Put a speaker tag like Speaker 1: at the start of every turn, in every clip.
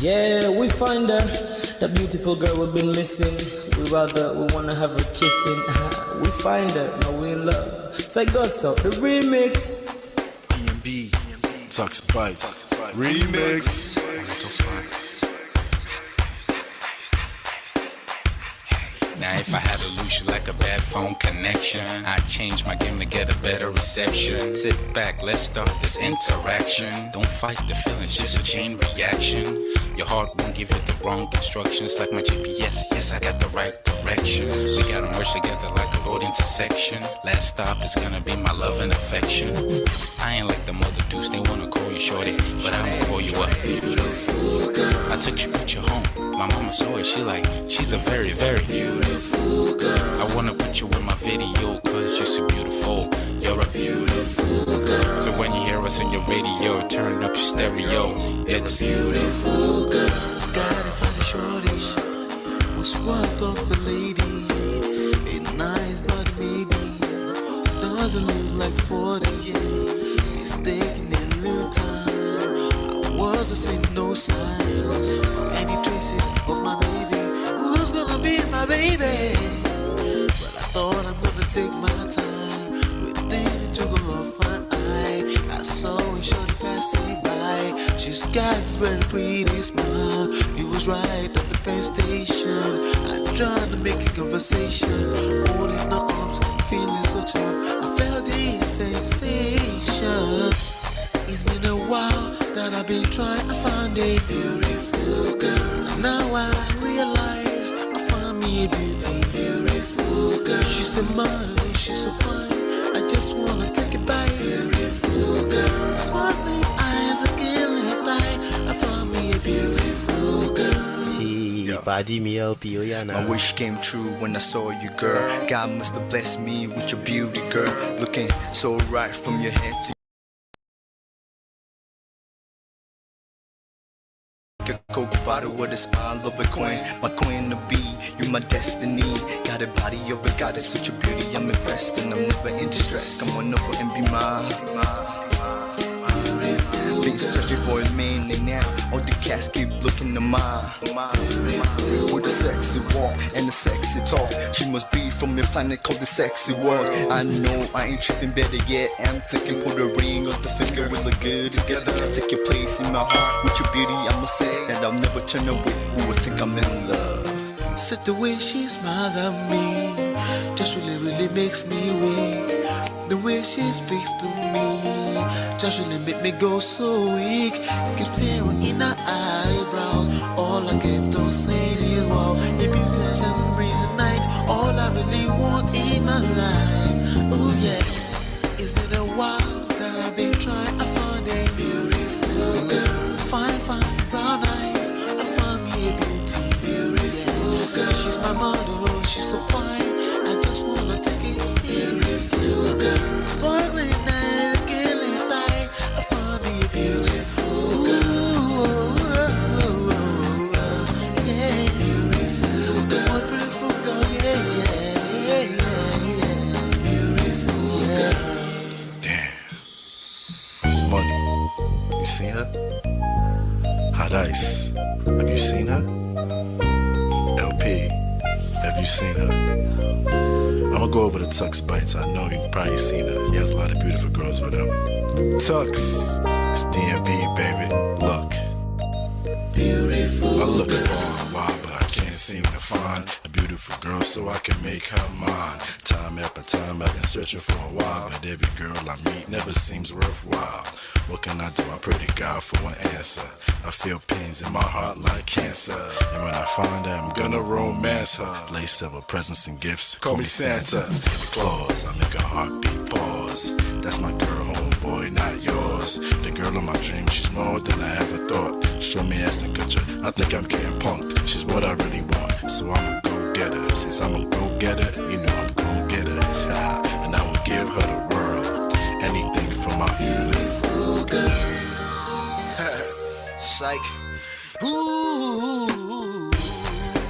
Speaker 1: Yeah, we find her, that beautiful girl we've been missing. We wanna have her kissing. We find her, now we in love. So I go so the remix.
Speaker 2: DMB, Tux Bites, remix.
Speaker 3: Now if I had to lose you like a bad phone connection, I'd change my game to get a better reception. Sit back, let's start this interaction. Don't fight the feelings, just a chain reaction. Your heart won't give you the wrong instructions. Like my GPS, yes I got the right direction. We gotta merge together like a road intersection. Last stop is gonna be my love and affection. I ain't like the mother dudes, they wanna call you shorty, but I'ma call you a beautiful girl. I took your picture home, my mama saw it, she's a very, very beautiful girl. I wanna put you in my video, cause you're so beautiful. You're a beautiful girl. So when you hear us on your radio, turn up your stereo. It's beautiful girl.
Speaker 4: Gotta find a shorty, what's worth of a lady. It's nice but maybe doesn't look like 40. It's taking a little time. I wasn't seeing no signs, any traces of my baby. Who's gonna be my baby? But I thought I'm gonna take my time. Within it took a long fine eye. I saw a shorty passing by. She's got this very pretty smile. He was right at the pen station. I tried to make a conversation, holding her arms, feeling so tough. I felt the sensation. It's been a while that I've been trying to find a beautiful girl. Now I realize I found me a beautiful girl. She's a model, she's so fine. I just wanna take it by. Beautiful girl. Sparkling eyes are killing tight. I found me a beautiful girl.
Speaker 2: My wish came true when I saw you, girl. God must have blessed me with your beauty, girl. Looking so right from your head to a Coke bottle with a smile of a queen. My queen to be, you my destiny. Got a body of a goddess with your beauty. I'm impressed and I'm never in distress. Come on over and be mine. Been searching for a man and now all the cats keep looking to mine. With a sexy walk and a sexy talk, she must be from your planet called the sexy world. I know I ain't tripping, better yet I'm thinking put a ring on the finger, we look good together. Take your place in my heart with your beauty. I'ma say that I'll never turn away. Who would think I'm in love?
Speaker 4: Such the way she smiles at me just really makes me weak. The way she speaks to me just really make me go so weak. Keep staring in her eyebrows. All I kept on saying is wow. If you touch as a breeze at night, all I really want in my life. Oh yeah, it's been a while that I've been trying to find a beautiful girl. Fine, brown eyes. I found me a beautiful girl. She's my model, she's so fine. I just wanna take it. Beautiful girl. Sparkling eyes, killing tight. I found me a beautiful girl. Yeah, beautiful girl. What beautiful girl, yeah. Beautiful girl.
Speaker 2: Damn. Money. You seen her? Hot Ice. Have you seen her? LP. Have you seen her? I'ma go over to Tux Bites. I know you've probably seen her. He has a lot of beautiful girls with him. Tux, it's DMB, baby. Look.
Speaker 4: Beautiful.
Speaker 2: I look for a while, but I can't seem to find a beautiful girl so I can make her mine. Time after time, I've been searching for a while, but every girl I meet never seems worthwhile. What can I do? I pray to God for an answer. I feel pains in my heart like cancer, and when I find her, I'm gonna romance her. Lace several presents and gifts. Call me Santa Claus. I make a heartbeat pause. That's my girl, homeboy, not yours. The girl of my dreams, she's more than I ever thought. Show me ass and culture. I think I'm getting punked. She's what I really want, so I'ma go get her. Since I'm a go getter, you know I'm gon' get her. And I will give her the world. Anything for my beautiful girl.
Speaker 4: Psych. Ooh,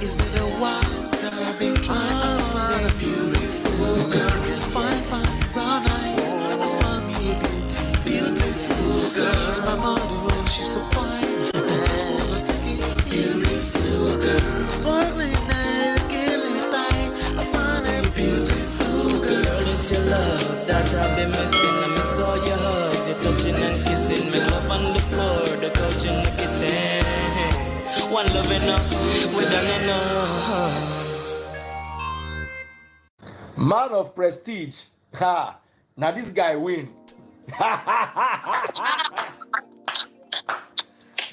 Speaker 4: it's been a while that I've been trying to find a beautiful girl. Fine, brown eyes. I found me a beautiful girl. She's my model, she's so fine. I just wanna take it.
Speaker 5: Man of prestige. Ha! Now this guy win.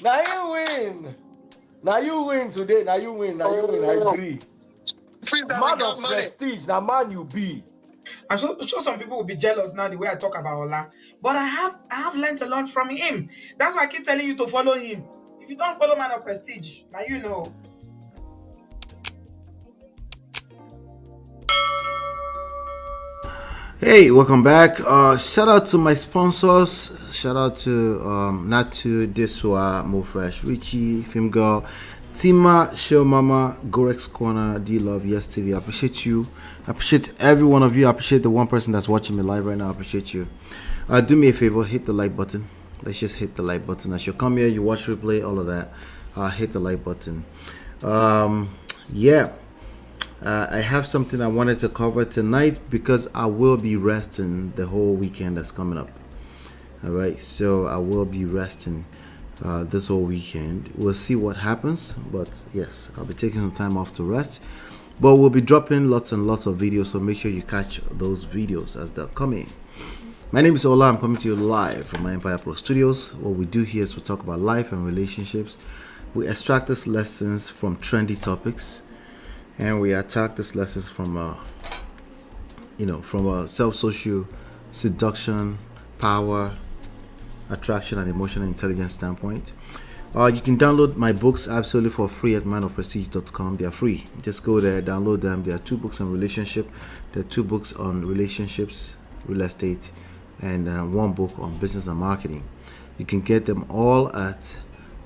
Speaker 5: Now you win. Now you win today. Now you win. Now you win. I agree. Man of prestige. Now man you be.
Speaker 6: I'm sure some people will be jealous now the way I talk about Ola. But I have learned a lot from him. That's why I keep telling you to follow him. If you don't follow Man of Prestige, now you know.
Speaker 7: Hey, welcome back. Shout out to my sponsors. Shout out to Natu, Deswa, Mo Fresh, Richie, Film Girl, Tima, Show Mama, Gorex Corner, D Love, Yes TV. I appreciate you. I appreciate every one of you. I appreciate the one person that's watching me live right now. I appreciate you. Do me a favor, hit the like button. Let's just hit the like button. As you come here, you watch replay, all of that. Hit the like button. Yeah. I have something I wanted to cover tonight because I will be resting the whole weekend that's coming up. All right, so I will be resting this whole weekend. We'll see what happens, but yes, I'll be taking some time off to rest. But we'll be dropping lots and lots of videos, so make sure you catch those videos as they're coming. My name is Ola. I'm coming to you live from my Empire Pro Studios. What we do here is we talk about life and relationships. We extract these lessons from trendy topics. And we attack these lessons from a self-social seduction, power, attraction, and emotional intelligence standpoint. You can download my books absolutely for free at manofprestige.com. They are free. Just go there, download them. There are 2 books on relationship. There are 2 books on relationships, real estate, and 1 book on business and marketing. You can get them all at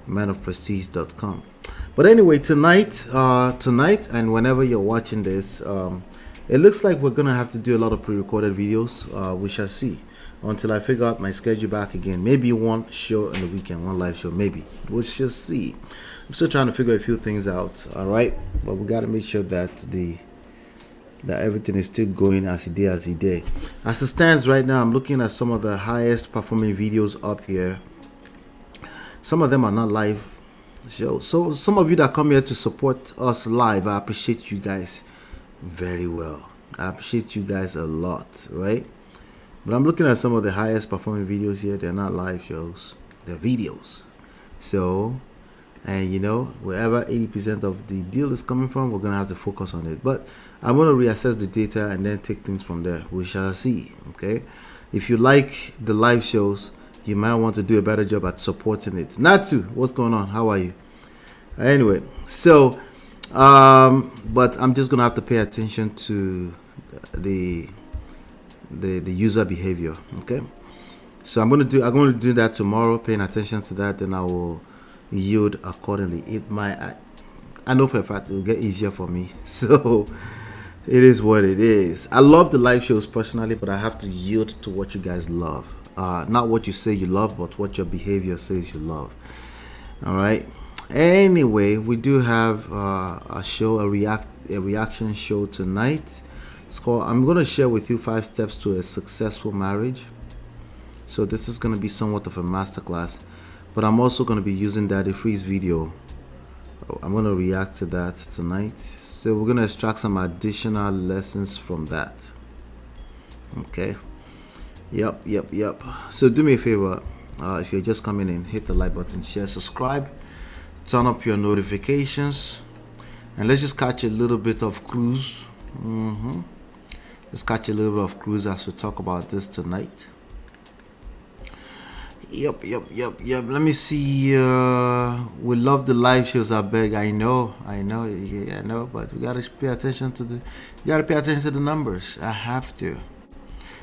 Speaker 7: manofprestige.com. But anyway, tonight, and whenever you're watching this, it looks like we're gonna have to do a lot of pre-recorded videos. We shall see until I figure out my schedule back again. Maybe 1 show in the weekend, 1 live show, maybe. We'll just see. I'm still trying to figure a few things out. All right, but we gotta make sure that everything is still going as it did. As it stands right now, I'm looking at some of the highest performing videos up here. Some of them are not live. So some of you that come here to support us live, I appreciate you guys very well. I appreciate you guys a lot, right? But I'm looking at some of the highest performing videos here. They're not live shows, they're videos. So, and wherever 80% of the deal is coming from, we're gonna have to focus on it. But I'm gonna reassess the data and then take things from there. We shall see. Okay, if you like the live shows, you might want to do a better job at supporting it. Natu, what's going on? How are you? Anyway, so but I'm just gonna have to pay attention to the user behavior. Okay, so I'm gonna do that tomorrow, paying attention to that, then I will yield accordingly. I know for a fact it will get easier for me. So it is what it is. I love the live shows personally, but I have to yield to what you guys love. Not what you say you love, but what your behavior says you love. All right. Anyway, we do have a reaction show tonight. It's called, I'm going to share with you 5 steps to a successful marriage. So this is going to be somewhat of a masterclass, but I'm also going to be using Daddy Free's video. I'm going to react to that tonight. So we're going to extract some additional lessons from that. Okay. Yep. So do me a favor, if you're just coming in, hit the like button, share, subscribe, turn up your notifications, and let's just catch a little bit of cruise. Let's catch a little bit of cruise as we talk about this tonight. Yep. Let me see. We love the live shows. I beg. I know. But we gotta pay attention to the numbers. I have to.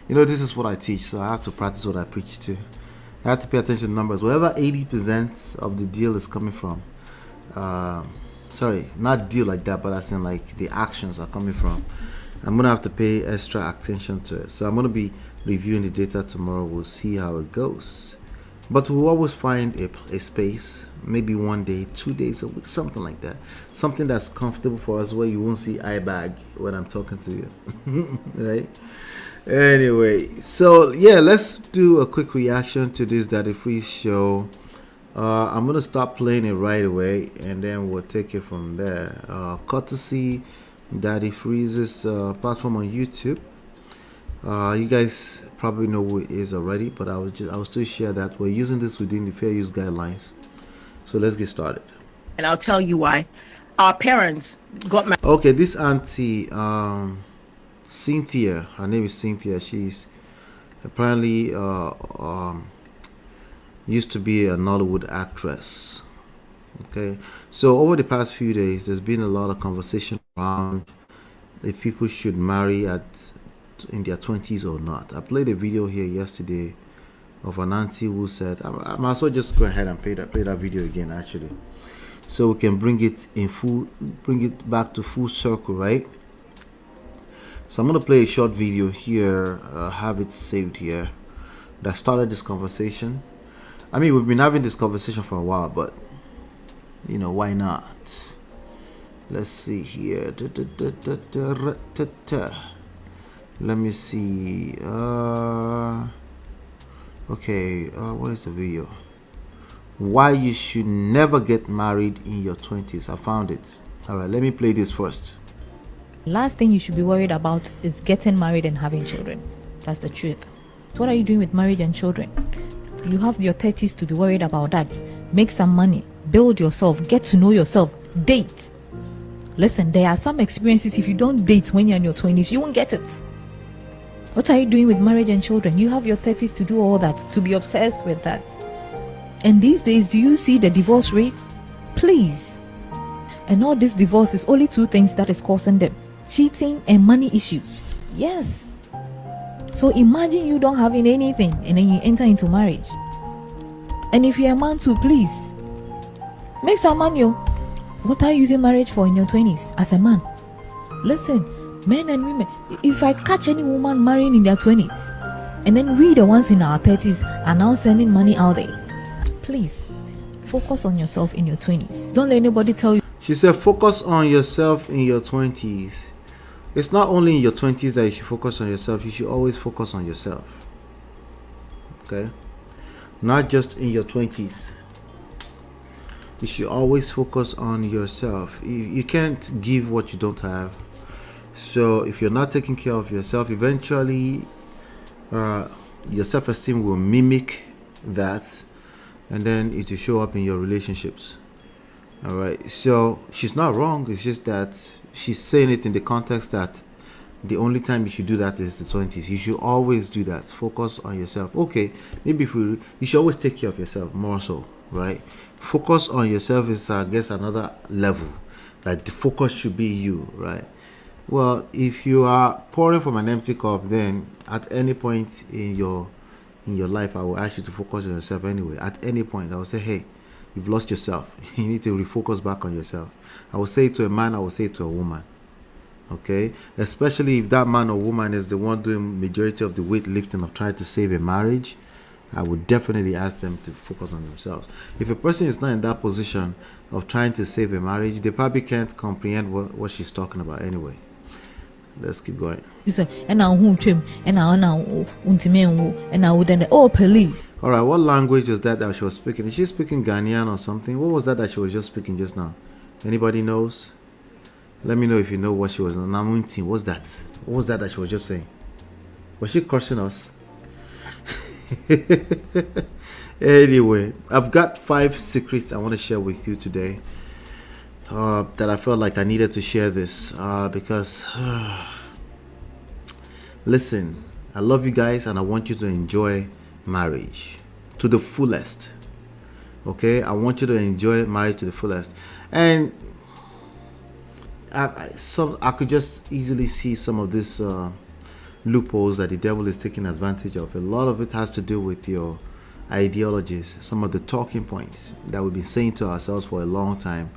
Speaker 7: This is what I teach, so I have to practice what I preach too. I have to pay attention to numbers. Wherever 80% of the deal is coming from, sorry, not deal like that, but as in like the actions are coming from, I'm going to have to pay extra attention to it. So I'm going to be reviewing the data tomorrow. We'll see how it goes. But we'll always find a space, maybe 1 day, 2 days a week, something like that. Something that's comfortable for us where you won't see eye bag when I'm talking to you, right? Anyway, so yeah, let's do a quick reaction to this Daddy Free show. I'm gonna start playing it right away, and then we'll take it from there. Courtesy Daddy Freeze's platform on YouTube. You guys probably know who it is already, but I will still share that we're using this within the fair use guidelines. So let's get started.
Speaker 8: And I'll tell you why. Our parents got married.
Speaker 7: Okay, this auntie, Cynthia, her name is Cynthia. She's apparently used to be a Nollywood actress. Okay, so over the past few days, there's been a lot of conversation around if people should marry in their 20s or not. I played a video here yesterday of an auntie who said, I might as well just go ahead and play that video again, actually, so we can bring it back to full circle, right? So I'm gonna play a short video here, have it saved here, that started this conversation. I mean, we've been having this conversation for a while, but you know, why not? Let's see here. Let me see. Okay, what is the video? Why you should never get married in your 20s. I found it. All right, let me play this first.
Speaker 9: Last thing you should be worried about is getting married and having children. That's the truth. What are you doing with marriage and children? You have your 30s to be worried about that. Make some money, build yourself, get to know yourself, date. Listen, there are some experiences, if you don't date when you're in your 20s, you won't get it. What are you doing with marriage and children? You have your 30s to do all that, to be obsessed with that. And these days, do you see the divorce rates? Please. And all this divorce is only two things that is causing them: cheating and money issues. Yes. So imagine you don't having anything and then you enter into marriage. And if you're a man too, please make some money. What are you using marriage for in your 20s as a man? Listen, men and women, if I catch any woman marrying in their 20s and then we the ones in our 30s are now sending money out there, please focus on yourself in your 20s. Don't let anybody tell you.
Speaker 7: She said focus on yourself in your 20s. It's not only in your 20s that you should focus on yourself. You should always focus on yourself. Okay? Not just in your 20s. You should always focus on yourself. You can't give what you don't have. So if you're not taking care of yourself, eventually your self-esteem will mimic that, and then it will show up in your relationships. All right, so she's not wrong. It's just that she's saying it in the context that the only time you should do that is the 20s. You should always do that. Focus on yourself. Okay, maybe you should always take care of yourself more so, right? Focus on yourself is, I guess, another level. Like the focus should be you, right? Well, if you are pouring from an empty cup, then at any point in your life, I will ask you to focus on yourself anyway. At any point, I will say, hey, you've lost yourself. You need to refocus back on yourself. I will say it to a man, I will say it to a woman. Okay? Especially if that man or woman is the one doing majority of the weight lifting of trying to save a marriage, I would definitely ask them to focus on themselves. If a person is not in that position of trying to save a marriage, they probably can't comprehend what she's talking about anyway. Let's keep going.
Speaker 9: You say, and now oh, police.
Speaker 7: All right, what language is that she was speaking? Is she speaking Ghanaian or something? What was that she was just speaking just now? Anybody knows? Let me know if you know what she was. What's that? What was that she was just saying? Was she cursing us? Anyway, I've got 5 secrets I want to share with you today. That I felt like I needed to share this because listen, I love you guys and I want you to enjoy marriage to the fullest. Okay, I want you to enjoy marriage to the fullest, and I could just easily see some of this loopholes that the devil is taking advantage of. A lot of it has to do with your ideologies, some of the talking points that we've been saying to ourselves for a long time.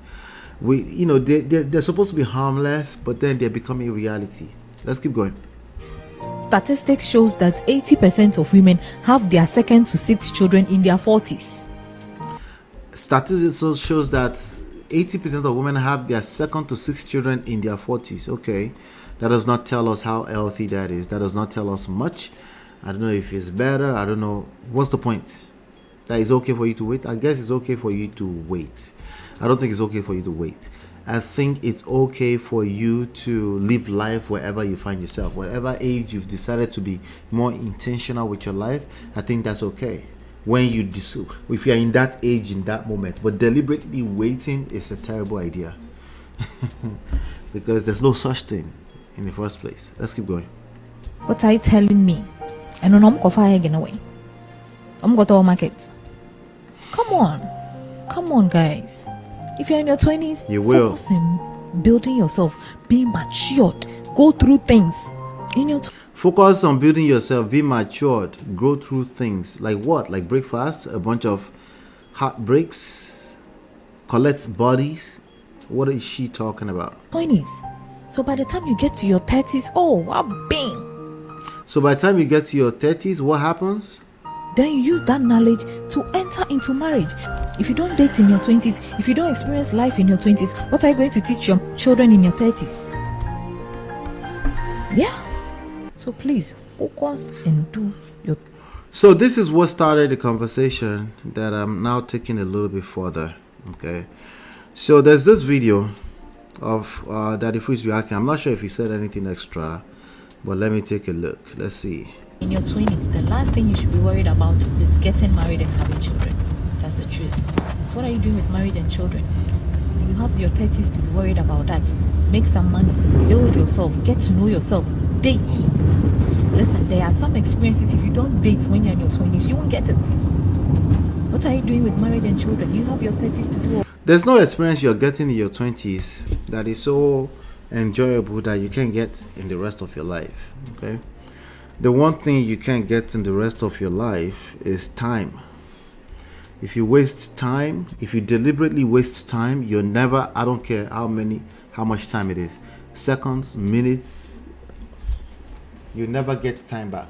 Speaker 7: They're supposed to be harmless, but then they're becoming reality. Let's keep going.
Speaker 9: Statistics shows that 80% of women have their second to sixth children in their 40s.
Speaker 7: Statistics also shows that 80% of women have their second to sixth children in their 40s. Okay, that does not tell us how healthy that is. That does not tell us much. I don't know if it's better. I don't know. What's the point? that it's okay for you to wait? I guess it's okay for you to wait. I don't think it's okay for you to wait. I think it's okay for you to live life wherever you find yourself. Whatever age you've decided to be more intentional with your life, I think that's okay. When you if you're in that age, in that moment, but deliberately waiting is a terrible idea. Because there's no such thing in the first place. Let's keep going.
Speaker 9: What are you telling me? I don't know. I'm going to again away. I'm going to market. Come on, guys. If you're in your 20s,
Speaker 7: you will
Speaker 9: focus on building yourself, being matured, go through things.
Speaker 7: Focus on building yourself, be matured, grow through things. Like what? Like break fast, a bunch of heartbreaks, collect bodies. What is she talking about?
Speaker 9: 20s. So by the time you get to your 30s, oh, wow, bang.
Speaker 7: So by the time you get to your 30s, what happens?
Speaker 9: Then you use that knowledge to enter into marriage. If you don't date in your 20s, if you don't experience life in your 20s, what are you going to teach your children in your 30s? Yeah. So please focus and do your.
Speaker 7: So this is what started the conversation that I'm now taking a little bit further. Okay. So there's this video of Daddy Freeze reacting. I'm not sure if he said anything extra, but let me take a look. Let's see.
Speaker 9: In your 20s, the last thing you should be worried about is getting married and having children. That's the truth. What are you doing with marriage and children? You have your 30s to be worried about that. Make some money, build yourself, get to know yourself, date. Listen, there are some experiences if you don't date when you're in your 20s, you won't get it. What are you doing with marriage and children? You have your 30s to do.
Speaker 7: There's no experience you're getting in your 20s that is so enjoyable that you can't get in the rest of your life. Okay? The one thing you can't get in the rest of your life is time. If you waste time, if you deliberately waste time, you're never, I don't care how much time it is, seconds, minutes, you never get time back.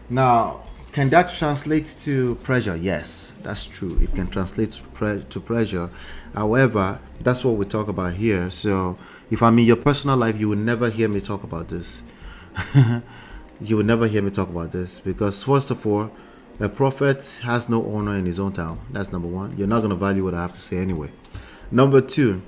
Speaker 7: Now, can that translate to pressure? Yes, that's true. It can translate to pressure. However, that's what we talk about here. So if I'm in your personal life, you will never hear me talk about this. You will never hear me talk about this because, first of all, a prophet has no honor in his own town. That's number one. You're not going to value what I have to say anyway. Number two,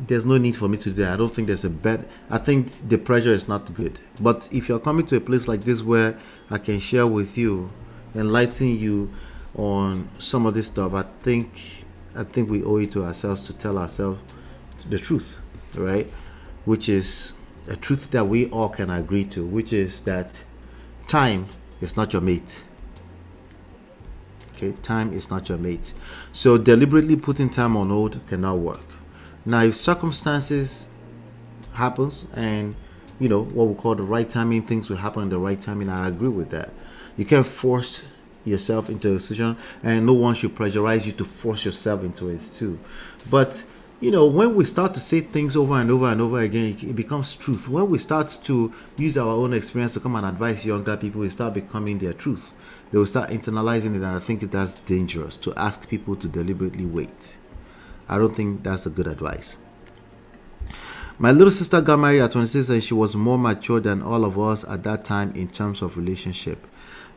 Speaker 7: there's no need for me to do that. I don't think there's a bet. I think the pressure is not good. But if you're coming to a place like this where I can share with you, enlighten you on some of this stuff, I think we owe it to ourselves to tell ourselves the truth, right? Which is a truth that we all can agree to, which is that time is not your mate. Okay, time is not your mate. So deliberately putting time on hold cannot work. Now, if circumstances happens and what we call the right timing, things will happen in the right timing, I agree with that. You can't force yourself into a decision, and no one should pressurize you to force yourself into it too. But when we start to say things over and over and over again, it becomes truth. When we start to use our own experience to come and advise younger people, we start becoming their truth. They will start internalizing it, and I think that's dangerous to ask people to deliberately wait. I don't think that's a good advice. My little sister got married at 26 and she was more mature than all of us at that time in terms of relationship.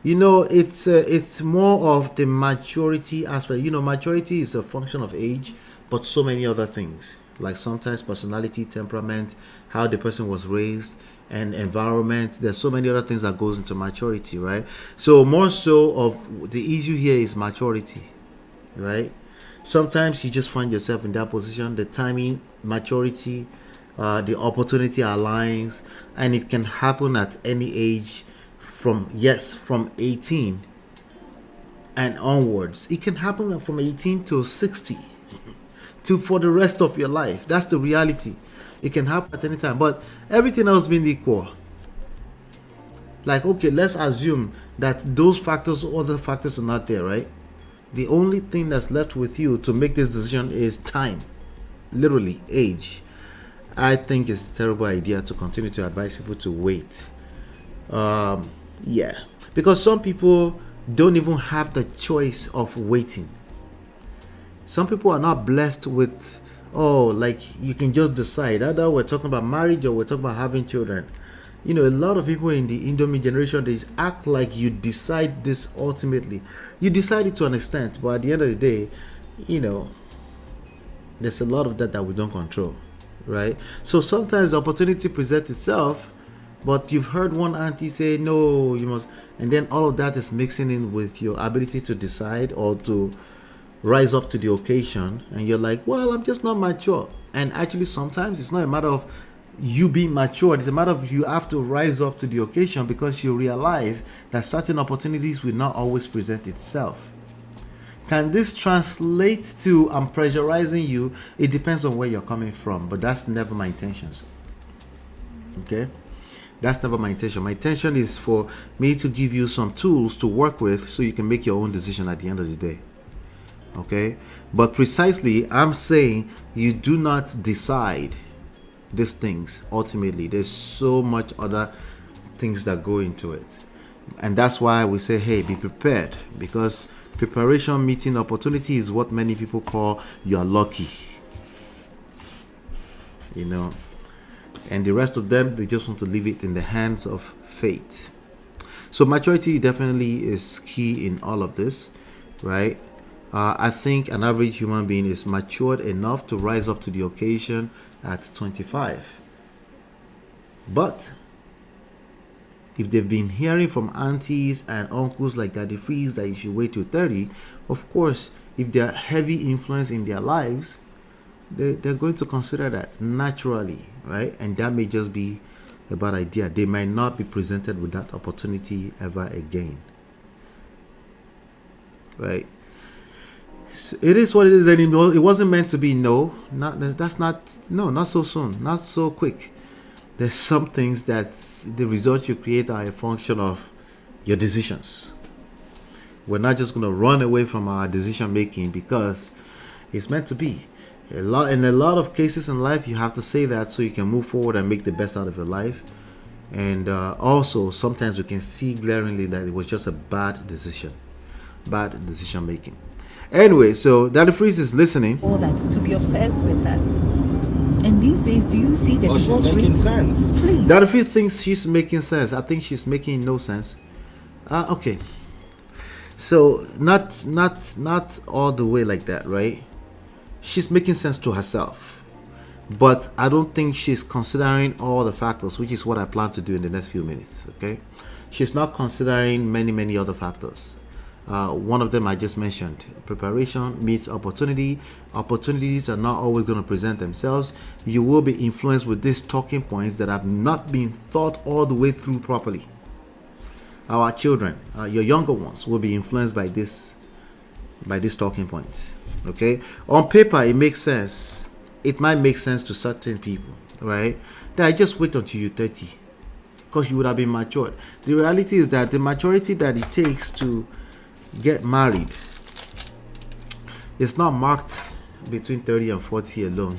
Speaker 7: It's more of the maturity aspect. Maturity is a function of age, but so many other things, like sometimes personality, temperament, how the person was raised, and environment. There's so many other things that goes into maturity, right? So more so of the issue here is maturity, right? Sometimes you just find yourself in that position, the timing, maturity, the opportunity aligns, and it can happen at any age from 18 and onwards. It can happen from 18 to 60 for the rest of your life. That's the reality. It can happen at any time, but everything else being equal. Like, okay, let's assume that those factors, other factors are not there, right? The only thing that's left with you to make this decision is time, literally age. I think it's a terrible idea to continue to advise people to wait. Because some people don't even have the choice of waiting. Some people are not blessed with, you can just decide. Either we're talking about marriage or we're talking about having children. You know, a lot of people in the Indomie generation, they act like you decide this ultimately. You decide it to an extent, but at the end of the day, you know, there's a lot of that we don't control, right? So sometimes the opportunity presents itself, but you've heard one auntie say, no, you must, and then all of that is mixing in with your ability to decide or to rise up to the occasion, and you're like, well, I'm just not mature. And actually, sometimes it's not a matter of you being mature, it's a matter of you have to rise up to the occasion because you realize that certain opportunities will not always present itself. Can this translate to I'm pressurizing you? It depends on where you're coming from, but that's never my intentions. Okay? That's never my intention. My intention is for me to give you some tools to work with so you can make your own decision at the end of the day. Okay? But precisely, I'm saying you do not decide these things ultimately. There's so much other things that go into it. And that's why we say, hey, be prepared, because preparation meeting opportunity is what many people call you're lucky. You know, and the rest of them, they just want to leave it in the hands of fate. So maturity definitely is key in all of this, right? I think an average human being is matured enough to rise up to the occasion at 25. But if they've been hearing from aunties and uncles like Daddy Freeze that you should wait till 30, of course, if they're heavy influence in their lives, they're going to consider that naturally, right? And that may just be a bad idea. They might not be presented with that opportunity ever again, right? So it is what it is anymore. It wasn't meant to be. No, not so soon, not so quick. There's some things that the results you create are a function of your decisions. We're not just going to run away from our decision making because it's meant to be. In a lot of cases in life, you have to say that so you can move forward and make the best out of your life. And also, sometimes we can see glaringly that it was just a bad decision making. Anyway, so Daddy Freeze is listening.
Speaker 9: All that, to be obsessed with that. And these days, do you see the divorce
Speaker 5: she's making
Speaker 9: rate?
Speaker 5: sense.
Speaker 9: Please.
Speaker 7: Daddy Freeze thinks she's making sense. I think she's making no sense. Okay. So not all the way like that, right? She's making sense to herself. But I don't think she's considering all the factors, which is what I plan to do in the next few minutes, okay? She's not considering many other factors. One of them I just mentioned. Preparation meets opportunity. Opportunities are not always going to present themselves. You will be influenced with these talking points that have not been thought all the way through properly. Our children, your younger ones, will be influenced by these talking points. Okay? On paper, it makes sense. It might make sense to certain people, right? That I just wait until you're 30, because you would have been matured. The reality is that the maturity that it takes to get married, it's not marked between 30 and 40 alone.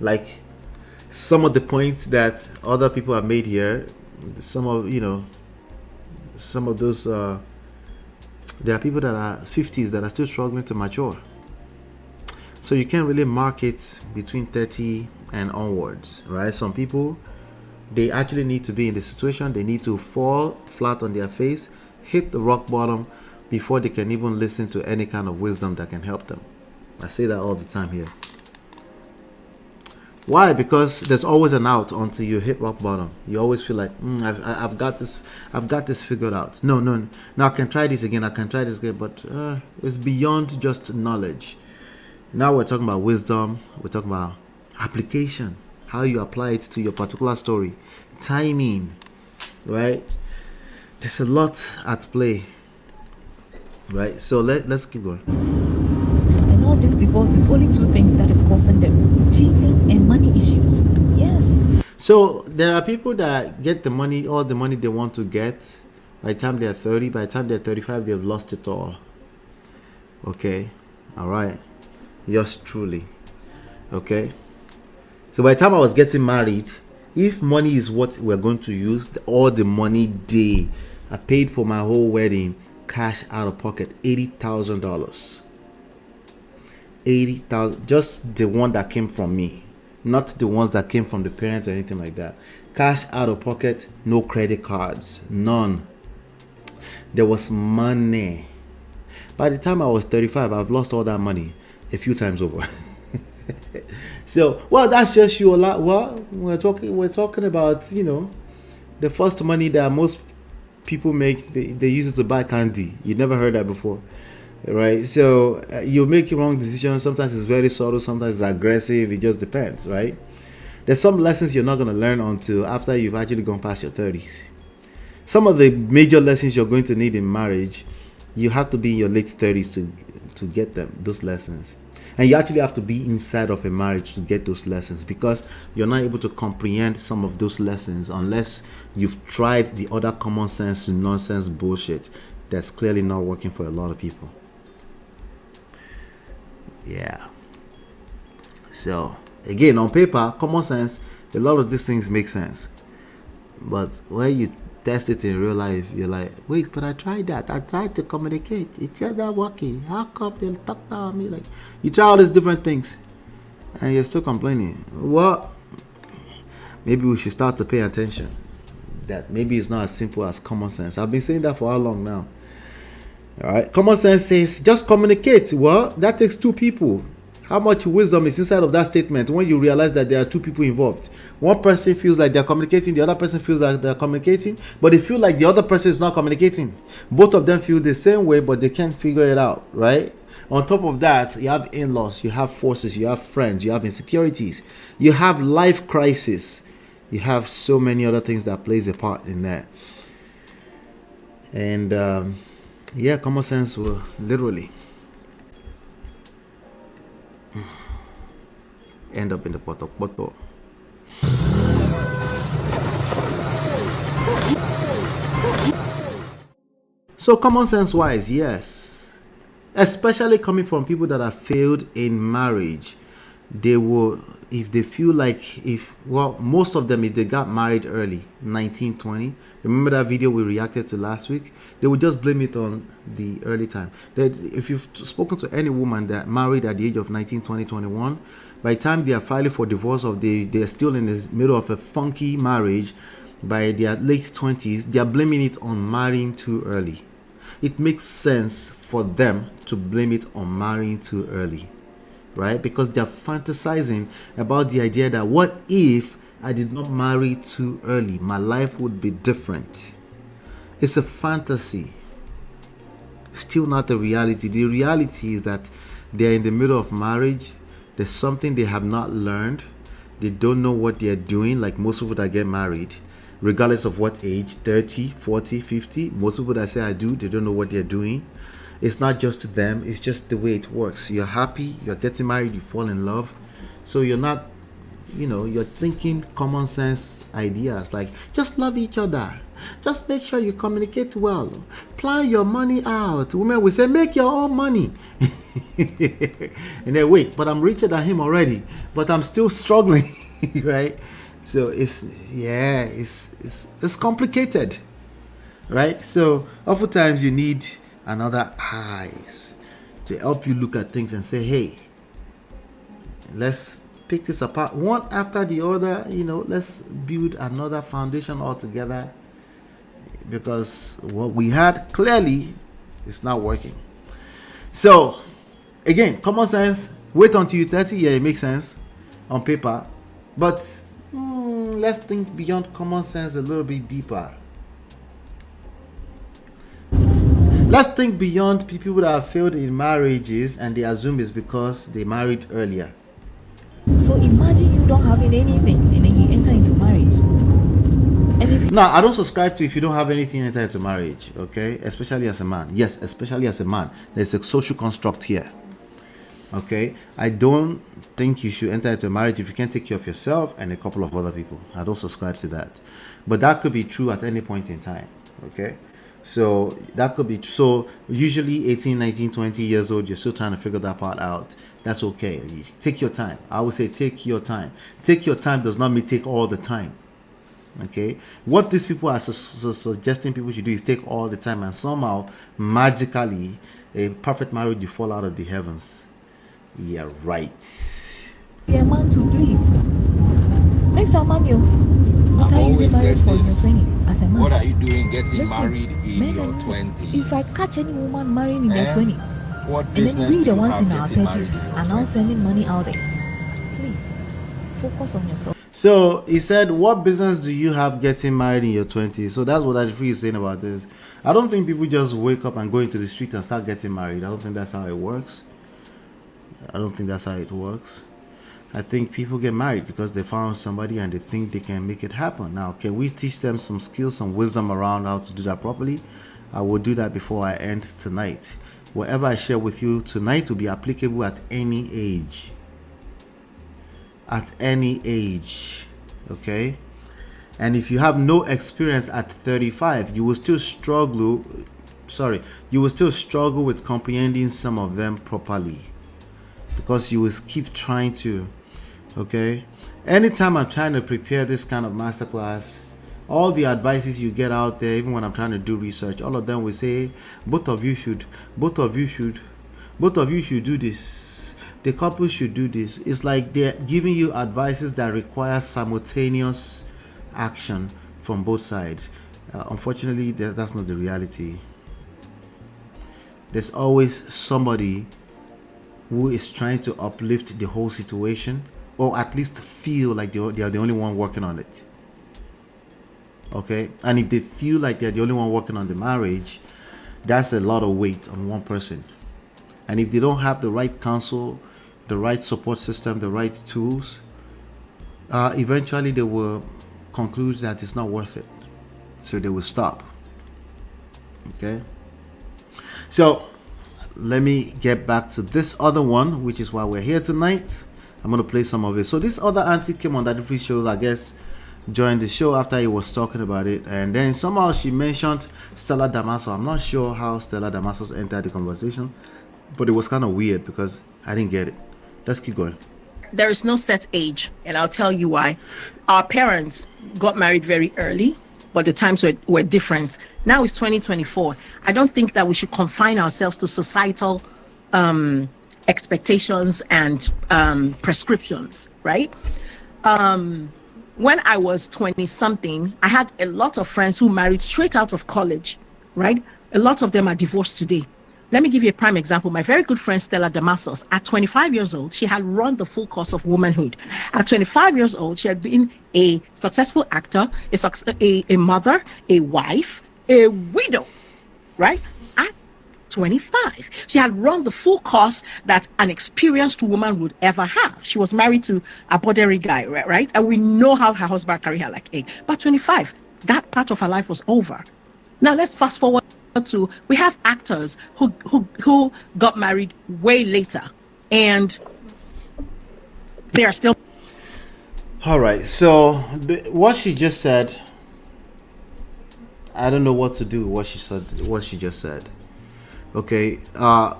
Speaker 7: Like some of the points that other people have made here, some of those there are people that are 50s that are still struggling to mature. So you can't really mark it between 30 and onwards, right? Some people, they actually need to be in the situation, they need to fall flat on their face, hit the rock bottom before they can even listen to any kind of wisdom that can help them. I say that all the time here. Why? Because there's always an out until you hit rock bottom. You always feel like, I've got this figured out. No, now I can try this again, but it's beyond just knowledge. Now we're talking about wisdom, we're talking about application, how you apply it to your particular story, timing, right? There's a lot at play, right? So let's keep going.
Speaker 9: And all this divorce is only two things that is causing them: cheating and money issues. Yes.
Speaker 7: So there are people that get the money, all the money they want to get. By the time they're 30, by the time they're 35, they've lost it all. Okay, all right. Yours truly. Okay. So by the time I was getting married, if money is what we're going to use, all the money I paid for my whole wedding, cash out of pocket, $80,000. $80,000, just the one that came from me. not the ones that came from the parents or anything like that. Cash out of pocket, no credit cards, none. There was money. By the time I was 35, I've lost all that money a few times over. So, well, that's just you a lot. Well, we're talking about, the first money that most people make, they use it to buy candy. You never heard that before, right? So you make wrong decisions. Sometimes it's very subtle, sometimes it's aggressive. It just depends, right? There's some lessons you're not going to learn until after you've actually gone past your 30s. Some of the major lessons you're going to need in marriage, you have to be in your late 30s to get them, those lessons. And you actually have to be inside of a marriage to get those lessons, because you're not able to comprehend some of those lessons unless you've tried the other common sense nonsense bullshit that's clearly not working for a lot of people. Yeah. So, again, on paper, common sense, a lot of these things make sense. But when you test it in real life, you're like, wait, but I tried that. I tried to communicate. It's just not working. How come they talk down on me? Like, you try all these different things and you're still complaining. Well, maybe we should start to pay attention. That maybe it's not as simple as common sense. I've been saying that for how long now? All right. Common sense says just communicate. Well, that takes two people. How much wisdom is inside of that statement when you realize that there are two people involved? One person feels like they're communicating, the other person feels like they're communicating, but they feel like the other person is not communicating. Both of them feel the same way, but they can't figure it out, right? On top of that, you have in-laws, you have forces, you have friends, you have insecurities, you have life crisis, you have so many other things that plays a part in that. And common sense will literally end up in the poto. So common sense wise, yes, especially coming from people that have failed in marriage, they will, if they feel like, most of them, if they got married early, 19, 20, remember that video we reacted to last week, they would just blame it on the early time. That if you've spoken to any woman that married at the age of 19, 20, 21, by the time they are filing for divorce or they're still in the middle of a funky marriage, by their late 20s, they are blaming it on marrying too early. It makes sense for them to blame it on marrying too early, right? Because they're fantasizing about the idea that what if I did not marry too early? My life would be different. It's a fantasy. Still not the reality. The reality is that they're in the middle of marriage. There's something they have not learned. They don't know what they're doing, like most people that get married, regardless of what age, 30, 40, 50. Most people that say I do, they don't know what they're doing. It's not just them, it's just the way it works. You're happy, you're getting married, you fall in love. So you're not, you're thinking common sense ideas like just love each other. Just make sure you communicate well. Plan your money out. Women will say, make your own money. And then wait, but I'm richer than him already, but I'm still struggling, right? So it's complicated, right? So oftentimes you need another eyes to help you look at things and say, hey, let's pick this apart one after the other. Let's build another foundation altogether, because what we had clearly is not working. So again, common sense, wait until you're 30. Yeah, it makes sense on paper, but let's think beyond common sense a little bit deeper. Let's think beyond people that have failed in marriages and they assume it's because they married earlier.
Speaker 9: So imagine you don't have anything and then you enter into marriage.
Speaker 7: No, I don't subscribe to if you don't have anything, enter into marriage, okay? Especially as a man. Yes, especially as a man. There's a social construct here, okay? I don't think you should enter into marriage if you can't take care of yourself and a couple of other people. I don't subscribe to that. But that could be true at any point in time, okay? So that could be, so usually 18, 19, 20 years old, you're still trying to figure that part out. That's okay. You take your time. I would say take your time. Take your time does not mean take all the time. Okay, what these people are suggesting people should do is take all the time, and somehow magically a perfect marriage will fall out of the heavens. Yeah, right.
Speaker 9: Be a man to please. Mr. Manuel, what
Speaker 5: I've
Speaker 9: are you using
Speaker 5: always
Speaker 9: marriage
Speaker 5: said
Speaker 9: for in your
Speaker 5: this.
Speaker 9: 20s as a man?
Speaker 5: What are you doing getting
Speaker 9: Listen,
Speaker 5: married in
Speaker 9: men
Speaker 5: your
Speaker 9: and women,
Speaker 5: 20s?
Speaker 9: if I catch any woman marrying in their
Speaker 5: Eh?
Speaker 9: 20s,
Speaker 5: What
Speaker 9: and then
Speaker 5: business
Speaker 9: we
Speaker 5: do
Speaker 9: the
Speaker 5: you
Speaker 9: ones
Speaker 5: have
Speaker 9: in our
Speaker 5: getting
Speaker 9: 30s
Speaker 5: married in your
Speaker 9: are now
Speaker 5: 20s?
Speaker 9: sending money out there, please focus on yourself.
Speaker 7: So he said, what business do you have getting married in your 20s? So that's what Adifree is saying about this. I don't think people just wake up and go into the street and start getting married. I don't think that's how it works. I don't think that's how it works. I think people get married because they found somebody and they think they can make it happen. Now, can we teach them some skills, some wisdom around how to do that properly? I will do that before I end tonight. Whatever I share with you tonight will be applicable at any age. At any age, okay? And if you have no experience at 35, you will still struggle. You will still struggle with comprehending some of them properly, because you will keep trying to, okay? Anytime I'm trying to prepare this kind of masterclass, all the advices you get out there, even when I'm trying to do research, all of them will say, both of you should do this. The couple should do this. It's like they're giving you advices that require simultaneous action from both sides. Unfortunately, that's not the reality. There's always somebody who is trying to uplift the whole situation, or at least feel like they are the only one working on it. Okay? And if they feel like they're the only one working on the marriage, that's a lot of weight on one person. And if they don't have the right counsel, the right support system, the right tools, eventually they will conclude that it's not worth it. So they will stop. Okay? So let me get back to this other one, which is why we're here tonight. I'm going to play some of it. So this other auntie came on that free show, I guess, joined the show after he was talking about it. And then somehow she mentioned Stella Damaso. I'm not sure how Stella Damaso entered the conversation, but it was kind of weird because I didn't get it. Let's keep going.
Speaker 8: There is no set age, and I'll tell you why. Our parents got married very early, but the times were different. Now it's 2024. I don't think that we should confine ourselves to societal expectations and prescriptions, right? When I was 20 something, I had a lot of friends who married straight out of college, right? A lot of them are divorced today. Let me give you a prime example. My very good friend Stella Damasos, at 25 years old, she had run the full course of womanhood. At 25 years old, she had been a successful actor, a mother, a wife, a widow, right? At 25, she had run the full course that an experienced woman would ever have. She was married to a bordery guy, right? And we know how her husband carried her like egg. But 25, that part of her life was over. Now let's fast forward to, we have actors who got married way later, and they are still.
Speaker 7: All right, so what she just said, I don't know what to do with what she just said. Okay,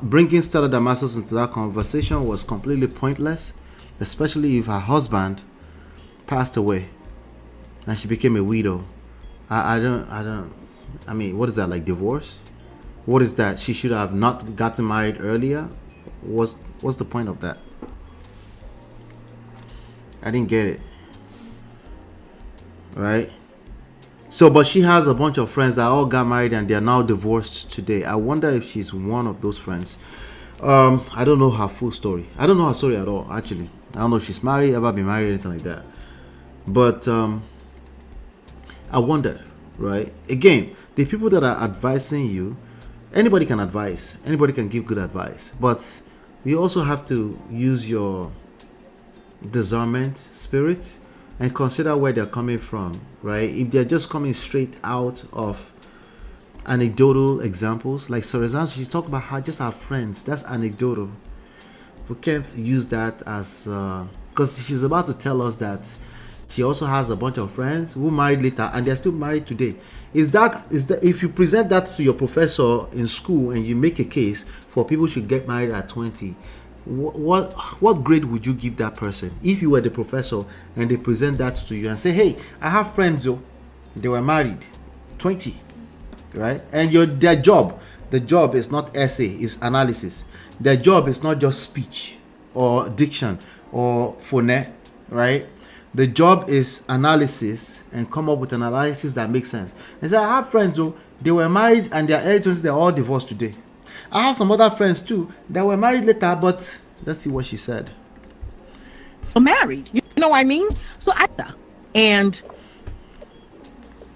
Speaker 7: bringing Stella Damasos into that conversation was completely pointless, especially if her husband passed away and she became a widow. I mean, what is that, like divorce? What is that? She should have not gotten married earlier? What's the point of that? I didn't get it. Right? So, but she has a bunch of friends that all got married and they are now divorced today. I wonder if she's one of those friends. I don't know her full story. I don't know her story at all, actually. I don't know if she's married, ever been married, anything like that. But I wonder, right? Again, the people that are advising you, anybody can advise, anybody can give good advice, but you also have to use your discernment spirit and consider where they're coming from, right? If they're just coming straight out of anecdotal examples, like for example, she's talking about how just her friends, that's anecdotal. We can't use that as because she's about to tell us that she also has a bunch of friends who married later and they're still married today. Is that if you present that to your professor in school and you make a case for people should get married at 20, what grade would you give that person if you were the professor and they present that to you and say, hey, I have friends they were married 20, right? And the job is not essay, it's analysis. Their job is not just speech or diction or phone, right? The job is analysis and come up with an analysis that makes sense. And so I have friends who they were married and their early 20s, they're all divorced today. I have some other friends too that were married later, but let's see what she said.
Speaker 8: Married, you know what I mean? So and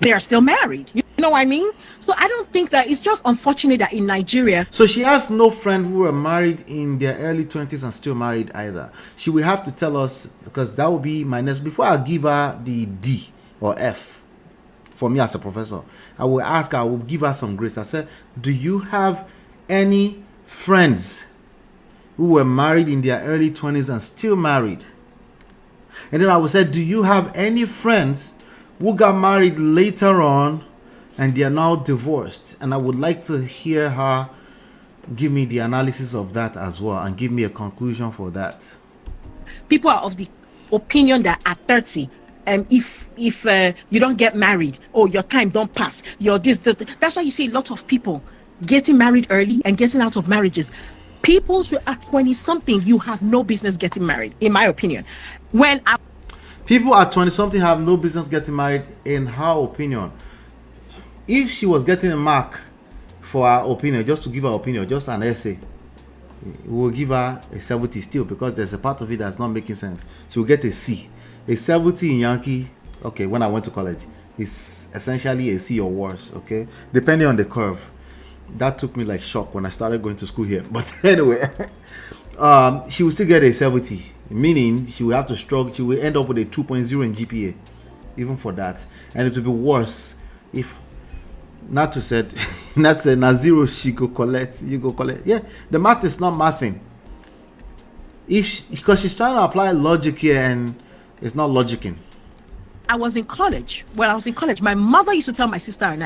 Speaker 8: they are still married, you know what I mean? So I don't think that it's just unfortunate that in Nigeria.
Speaker 7: So she has no friend who were married in their early 20s and still married either. She will have to tell us, because that will be my next, before I give her the D or F for me as a professor, I will ask her, I will give her some grace. I said, do you have any friends who were married in their early 20s and still married? And then I would say, do you have any friends who got married later on and they are now divorced? And I would like to hear her give me the analysis of that as well and give me a conclusion for that.
Speaker 8: People are of the opinion that at 30, if you don't get married, or your time don't pass, you're this. That's why you see a lot of people getting married early and getting out of marriages. People who are 20-something, you have no business getting married, in my opinion.
Speaker 7: People at 20-something have no business getting married, in her opinion. If she was getting a mark for her opinion, just to give her opinion, just an essay, we will give her a 70 still, because there's a part of it that's not making sense. She will get a C. A 70 in Yankee, okay, when I went to college, is essentially a C or worse, okay? Depending on the curve. That took me like shock when I started going to school here. But anyway, she will still get a 70, meaning she will have to struggle. She will end up with a 2.0 in GPA, even for that. And it will be worse if not to say na zero she go collect, you go collect. Yeah, the math is not mathing. Because she's trying to apply logic here and it's not logicking.
Speaker 8: I was in college. When I was in college, my mother used to tell my sister and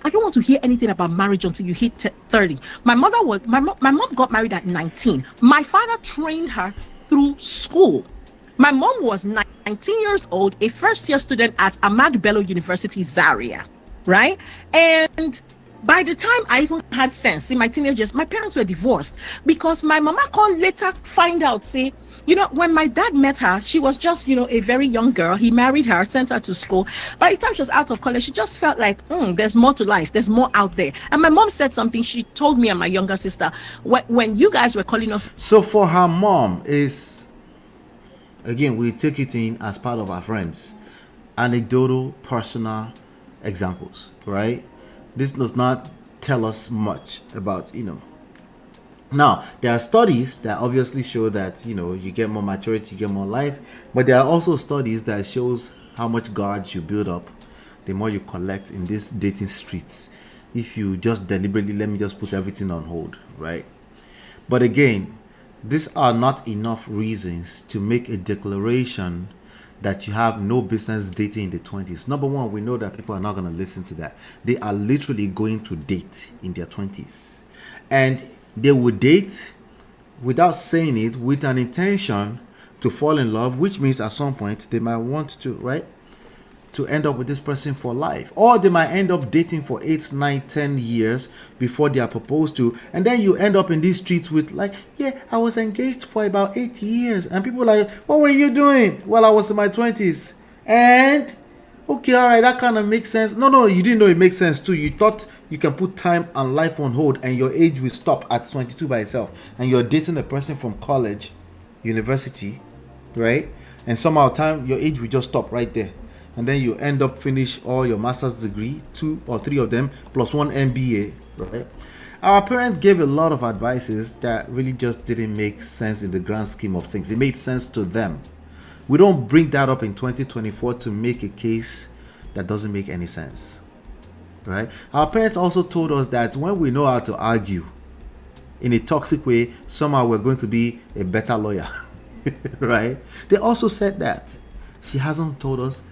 Speaker 8: I don't want to hear anything about marriage until you hit 30. My mom got married at 19. My father trained her through school. My mom was 19 years old, a first-year student at Ahmadu Bello University, Zaria, right? And by the time I even had sense in my teenage years, my parents were divorced because my mama can later find out, say, when my dad met her, she was just, a very young girl. He married her, sent her to school. By the time she was out of college, she just felt like, there's more to life. There's more out there. And my mom said something. She told me and my younger sister, when you guys were calling us.
Speaker 7: So for her mom is, again, we take it in as part of our friends, anecdotal, personal examples, right? This does not tell us much about, Now, there are studies that obviously show that, you get more maturity, you get more life. But there are also studies that shows how much guards you build up, the more you collect in these dating streets. If you just deliberately, let me just put everything on hold, right? But again, these are not enough reasons to make a declaration that you have no business dating in the 20s. Number one, we know that people are not going to listen to that. They are literally going to date in their 20s. And they will date without saying it with an intention to fall in love, which means at some point they might want to, right? To end up with this person for life. Or they might end up dating for 8, 9, 10 years before they are proposed to. And then you end up in these streets with like, yeah, I was engaged for about 8 years. And people are like, what were you doing? Well, I was in my 20s. And, okay, all right, that kind of makes sense. No, you didn't know it makes sense too. You thought you can put time and life on hold and your age will stop at 22 by itself. And you're dating a person from college, university, right? And somehow your age will just stop right there. And then you end up finish all your master's degree, 2 or 3 of them, plus 1 MBA, right? Our parents gave a lot of advices that really just didn't make sense in the grand scheme of things. It made sense to them. We don't bring that up in 2024 to make a case that doesn't make any sense, right? Our parents also told us that when we know how to argue in a toxic way, somehow we're going to be a better lawyer, right? They also said that. She hasn't told us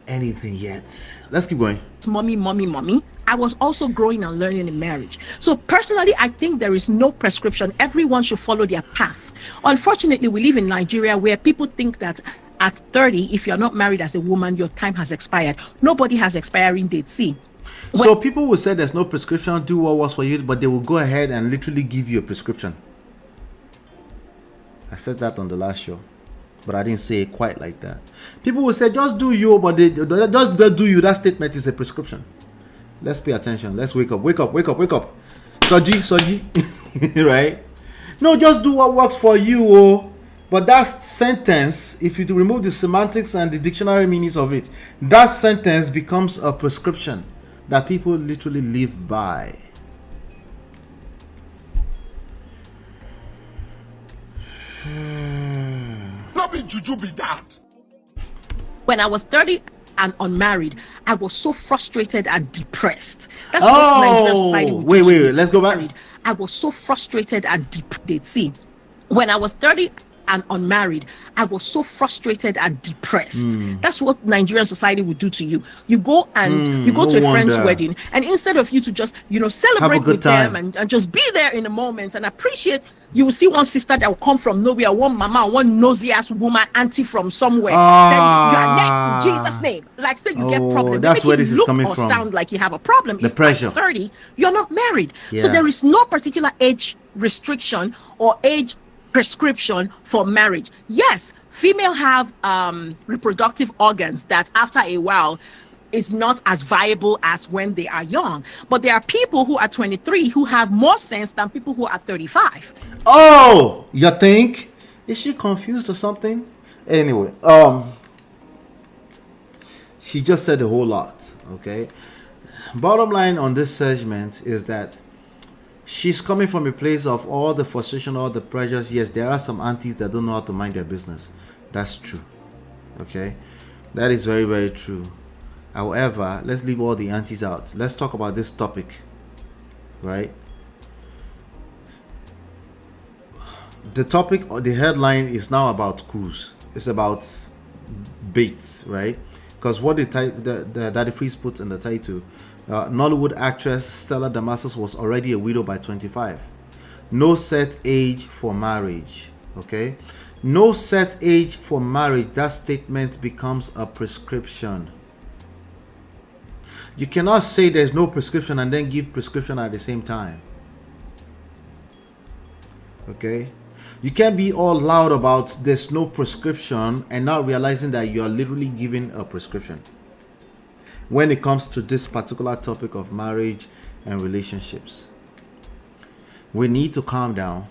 Speaker 7: anything yet. Let's keep going.
Speaker 8: Mommy. I was also growing and learning in marriage. So personally, I think there is no prescription. Everyone should follow their path. Unfortunately, we live in Nigeria where people think that at 30, if you're not married as a woman, your time has expired. Nobody has expiring dates. See.
Speaker 7: So people will say there's no prescription, do what works for you, but they will go ahead and literally give you a prescription. I said that on the last show. but I didn't say it quite like that. People will say, just do you, but they just do you. That statement is a prescription. Let's pay attention. Let's wake up. Soji, right? No, just do what works for you. Oh. But that sentence, if you remove the semantics and the dictionary meanings of it, that sentence becomes a prescription that people literally live by.
Speaker 5: Not be juju be that.
Speaker 8: When I was 30 and unmarried, I was so frustrated and depressed. That's what Nigerian society would do.
Speaker 7: Wait, let's go back.
Speaker 8: I was so frustrated and depressed. See, when I was 30 and unmarried, I was so frustrated and depressed. That's what Nigerian society would do to you. You go and you go to a friend's wedding, and instead of you to just, celebrate with them and just be there in the moment and appreciate, you will see one sister that will come from nowhere, one mama, one nosy ass woman, auntie from somewhere. Then you are next in Jesus' name. Like, still you get problems.
Speaker 7: That's where this is coming
Speaker 8: or
Speaker 7: from.
Speaker 8: Sound like you have a problem.
Speaker 7: The pressure.
Speaker 8: At 30, you're not married.
Speaker 7: Yeah.
Speaker 8: So there is no particular age restriction or age prescription for marriage. Yes, female have reproductive organs that after a while is not as viable as when they are young. But there are people who are 23 who have more sense than people who are 35.
Speaker 7: Oh, you think? Is she confused or something? Anyway, she just said a whole lot, okay? Bottom line on this segment is that she's coming from a place of all the frustration, all the pressures. Yes, there are some aunties that don't know how to mind their business. That's true. Okay? That is very, very true. However, let's leave all the aunties out. Let's talk about this topic. Right? The topic or the headline is now about cruise. It's about baits, right? Because what the Daddy Freeze put in the title, Nollywood actress Stella Damasus was already a widow by 25. No set age for marriage. Okay? No set age for marriage. That statement becomes a prescription. You cannot say there's no prescription and then give prescription at the same time. Okay? You can't be all loud about there's no prescription and not realizing that you're literally giving a prescription when it comes to this particular topic of marriage and relationships. We need to calm down,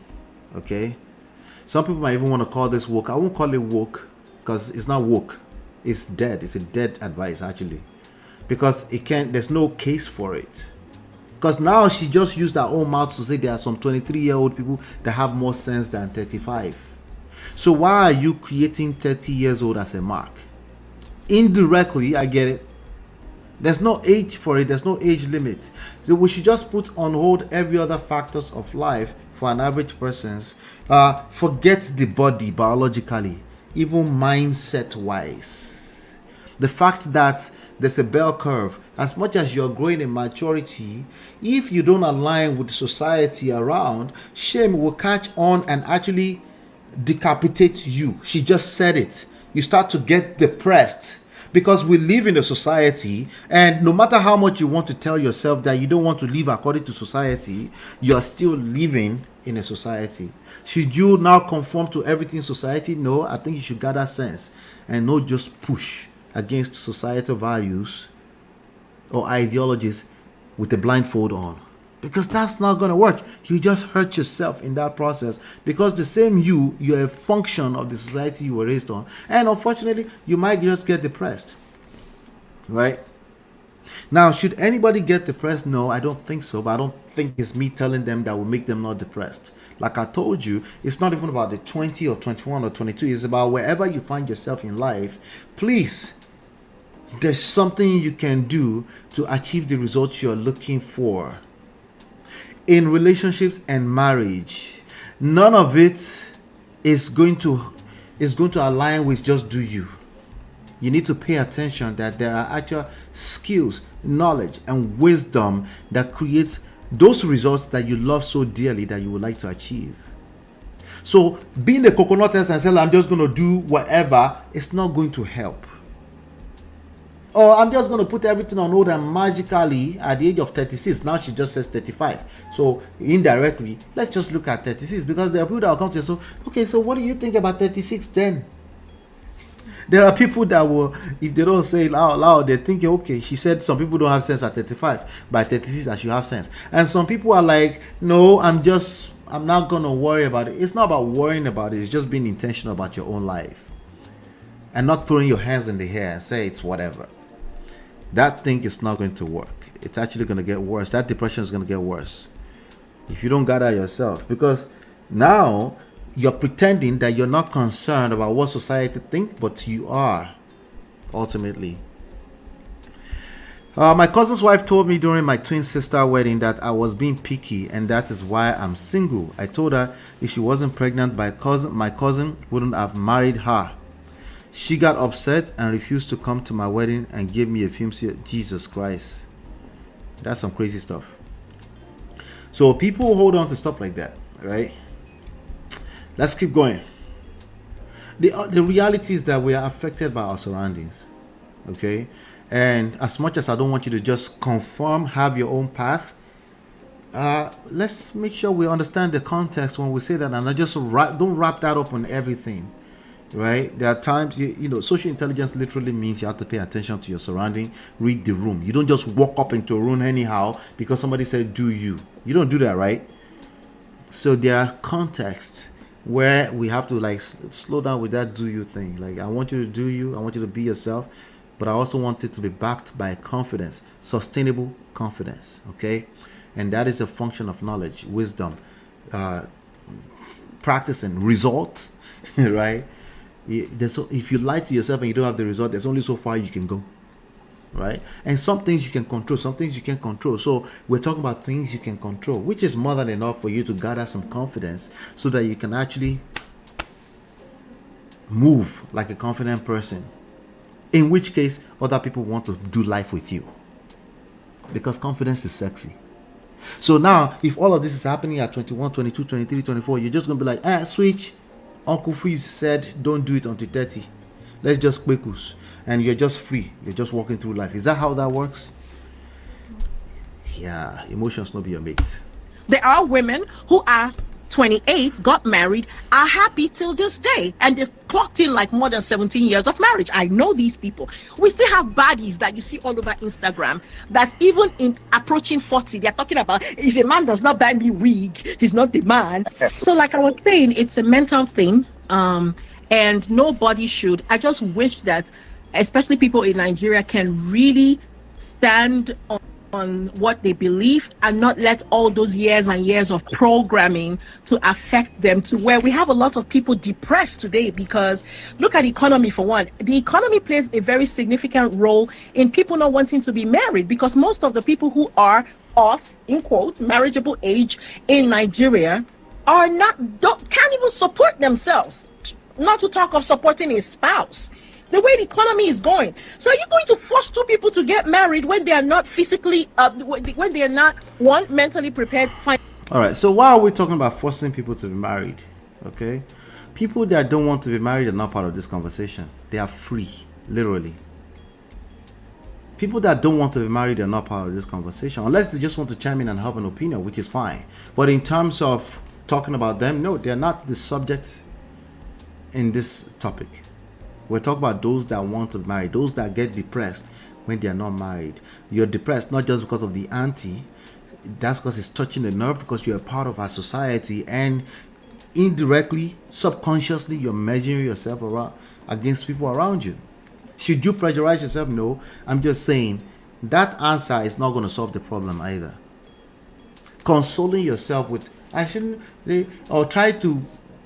Speaker 7: okay? Some people might even want to call this woke. I won't call it woke because it's not woke. It's dead. It's a dead advice, actually, because there's no case for it. Because now she just used her own mouth to say there are some 23-year-old people that have more sense than 35. So why are you creating 30 years old as a mark? Indirectly, I get it. There's no age for it. There's no age limit. So we should just put on hold every other factors of life for an average person's. Forget the body biologically, even mindset-wise. The fact that there's a bell curve. As much as you're growing in maturity, if you don't align with society around, shame will catch on and actually decapitate you. She just said it. You start to get depressed because we live in a society, and no matter how much you want to tell yourself that you don't want to live according to society, you're still living in a society. Should you now conform to everything society? No, I think you should gather sense and not just push against societal values or ideologies with a blindfold on, because that's not going to work. You just hurt yourself in that process, because the same you're a function of the society you were raised on, and unfortunately you might just get depressed. Right now, should anybody get depressed? No, I don't think so, but I don't think it's me telling them that will make them not depressed. Like I told you, it's not even about the 20 or 21 or 22. It's about wherever you find yourself in life. Please, there's something you can do to achieve the results you're looking for. In relationships and marriage, none of it is going to align with just do you. You need to pay attention that there are actual skills, knowledge, and wisdom that creates those results that you love so dearly that you would like to achieve. So being a coconut and saying I'm just going to do whatever, it's not going to help. Or I'm just going to put everything on hold, and magically at the age of 36, now she just says 35. So indirectly, let's just look at 36, because there are people that will come to say, so, okay, so what do you think about 36 then? There are people that will, if they don't say it out loud, they're thinking, okay, she said some people don't have sense at 35. By 36, I should have sense. And some people are like, no, I'm not going to worry about it. It's not about worrying about it. It's just being intentional about your own life. And not throwing your hands in the air and say it's whatever. That thing is not going to work. It's actually going to get worse. That depression is going to get worse if you don't gather yourself, because now you're pretending that you're not concerned about what society thinks, but you are ultimately. My cousin's wife told me during my twin sister wedding that I was being picky, and that is why I'm single. I told her if she wasn't pregnant, my cousin wouldn't have married her. She got upset and refused to come to my wedding and gave me a film. Jesus Christ. That's some crazy stuff. So people hold on to stuff like that, right? Let's keep going. The reality is that we are affected by our surroundings, okay? And as much as I don't want you to just conform, have your own path, let's make sure we understand the context when we say that, and not just don't wrap that up on everything. Right? There are times, you know, social intelligence literally means you have to pay attention to your surrounding, read the room. You don't just walk up into a room anyhow because somebody said, do you. You don't do that, right? So there are contexts where we have to like slow down with that do you thing. Like, I want you to do you, I want you to be yourself, but I also want it to be backed by confidence, sustainable confidence, okay? And that is a function of knowledge, wisdom, practicing, results, right? If you lie to yourself and you don't have the result, there's only so far you can go, right? And some things you can control, some things you can't control. So we're talking about things you can control, which is more than enough for you to gather some confidence so that you can actually move like a confident person, in which case other people want to do life with you, because confidence is sexy. So now if all of this is happening at 21, 22, 23, 24, you're just gonna be like, switch. Uncle Freeze said don't do it until 30. Let's just quickos, and you're just free. You're just walking through life. Is that how that works? Yeah, emotions not be your mate.
Speaker 8: There are women who are 28, got married, are happy till this day, and they've clocked in like more than 17 years of marriage. I know these people. We still have baddies that you see all over Instagram that even in approaching 40, they're talking about, if a man does not buy me wig, he's not the man. So like I was saying, it's a mental thing, and nobody should. I just wish that especially people in Nigeria can really stand on what they believe and not let all those years and years of programming to affect them to where we have a lot of people depressed today. Because look at the economy for one. The economy plays a very significant role in people not wanting to be married, because most of the people who are of, in quote, marriageable age in Nigeria are can't even support themselves, not to talk of supporting a spouse. The way the economy is going. So are you going to force two people to get married when they are not physically, when they are not, one, mentally prepared?
Speaker 7: All right, so why are we talking about forcing people to be married? Okay, people that don't want to be married are not part of this conversation. They are free, literally. People that don't want to be married are not part of this conversation, unless they just want to chime in and have an opinion, which is fine. But in terms of talking about them, no, they're not the subjects in this topic. We're talking about those that want to marry, those that get depressed when they are not married. You're depressed not just because of the auntie, that's because it's touching the nerve, because you're a part of our society, and indirectly, subconsciously, you're measuring yourself around against people around you. Should you pressurize yourself? No. I'm just saying that answer is not going to solve the problem either. Consoling yourself with, or try to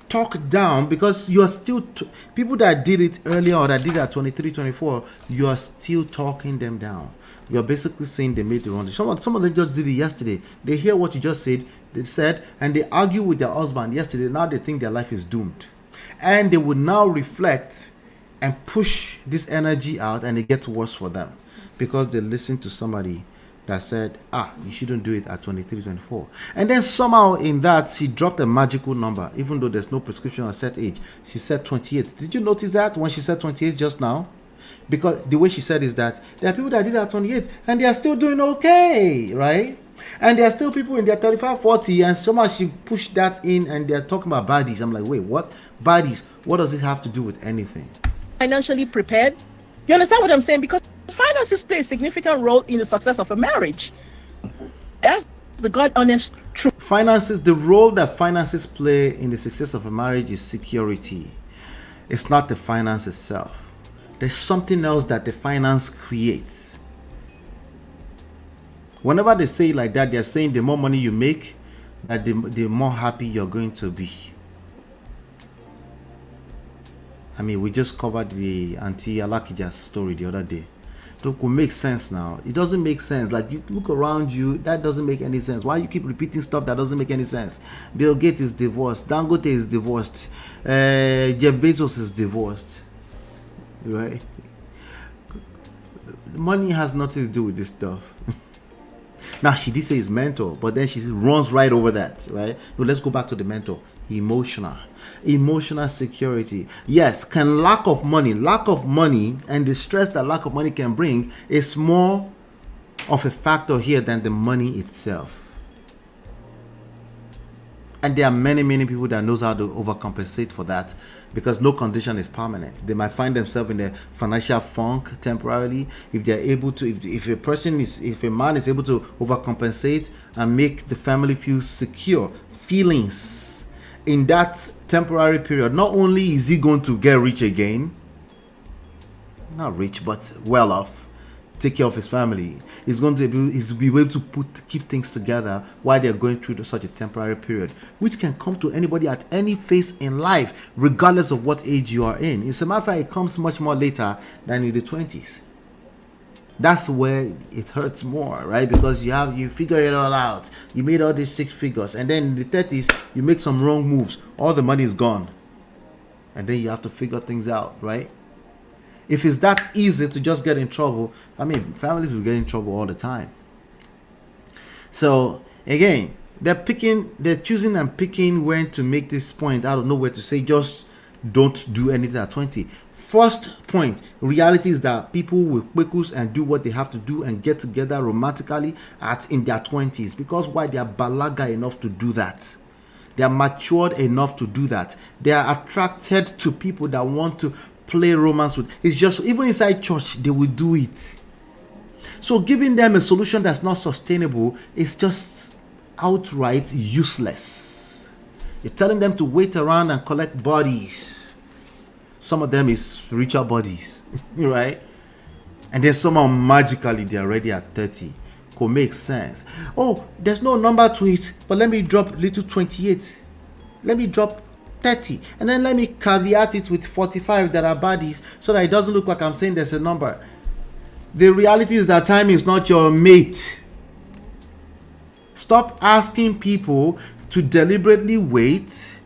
Speaker 7: talk down, because you are still people that did it earlier or that did it at 23, 24, you are still talking them down. You're basically saying they made the wrong decision. Some of them just did it yesterday. They hear what you just said, and they argue with their husband yesterday. Now they think their life is doomed, and they will now reflect and push this energy out, and it gets worse for them because they listen to somebody that said, you shouldn't do it at 23, 24. And then somehow in that, she dropped a magical number, even though there's no prescription or set age. She said 28. Did you notice that when she said 28 just now? Because the way she said is that there are people that did it at 28 and they are still doing okay, right? And there are still people in their 35, 40, and somehow she pushed that in, and they're talking about baddies. I'm like, wait, what? Baddies? What does it have to do with anything?
Speaker 8: financially prepared. You understand what I'm saying? Because finances play a significant role in the success of a marriage. That's the God honest truth.
Speaker 7: Finances, the role that finances play in the success of a marriage is security. It's not the finance itself. There's something else that the finance creates. Whenever they say it like that, they're saying the more money you make, that the more happy you're going to be. I mean, we just covered the Auntie Alakija's story the other day. It could make sense now. It doesn't make sense. Like, you look around you, that doesn't make any sense. Why you keep repeating stuff that doesn't make any sense? Bill Gates is divorced. Dangote is divorced. Jeff Bezos is divorced. Right? Money has nothing to do with this stuff. Now, she did say it's mental, but then she runs right over that, right? No, let's go back to the mental. Emotional security. Yes, can lack of money and the stress that lack of money can bring is more of a factor here than the money itself. And there are many people that knows how to overcompensate for that, because no condition is permanent. They might find themselves in a financial funk temporarily if they're able to, if a man is able to overcompensate and make the family feel secure, feelings in that temporary period. Not only is he going to get rich again, not rich, but well off, take care of his family, he's going to be able to keep things together while they're going through such a temporary period, which can come to anybody at any phase in life, regardless of what age you are in. As a matter of fact, it comes much more later than in the 20s. That's where it hurts more, right? Because you figure it all out. You made all these 6 figures, and then in the 30s, you make some wrong moves. All the money is gone. And then you have to figure things out, right? If it's that easy to just get in trouble, I mean, families will get in trouble all the time. So, again, they're choosing and picking when to make this point out of nowhere to say just don't do anything at 20. First point, reality is that people will quickos and do what they have to do and get together romantically in their 20s. Because why? They are balaga enough to do that. They are matured enough to do that. They are attracted to people that want to play romance with. It's just, even inside church, they will do it. So giving them a solution that's not sustainable is just outright useless. You're telling them to wait around and collect bodies. Some of them is spiritual bodies, right? And then somehow magically they're already at 30. Could make sense. Oh, there's no number to it, but let me drop little 28. Let me drop 30. And then let me caveat it with 45 that are bodies so that it doesn't look like I'm saying there's a number. The reality is that time is not your mate. Stop asking people to deliberately wait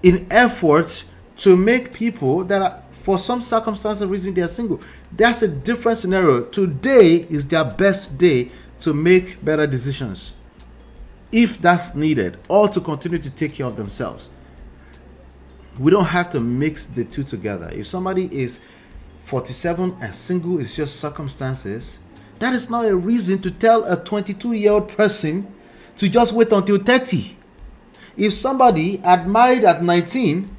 Speaker 7: in efforts to make people that are, for some circumstance or reason, they are single. That's a different scenario. Today is their best day to make better decisions, if that's needed, or to continue to take care of themselves. We don't have to mix the two together. If somebody is 47 and single is just circumstances, that is not a reason to tell a 22-year-old person to just wait until 30. If somebody had married at 19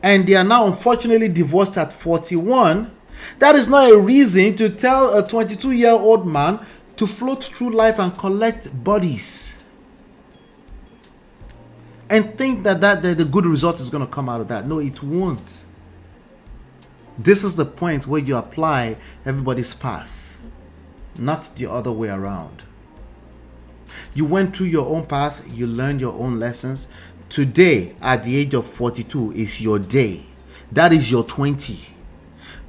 Speaker 7: and they are now unfortunately divorced at 41, that is not a reason to tell a 22-year-old man to float through life and collect bodies and think that the good result is going to come out of that. No, it won't. This is the point where you apply everybody's path, not the other way around. You went through your own path, you learned your own lessons. Today, at the age of 42, is your day. That is your 20.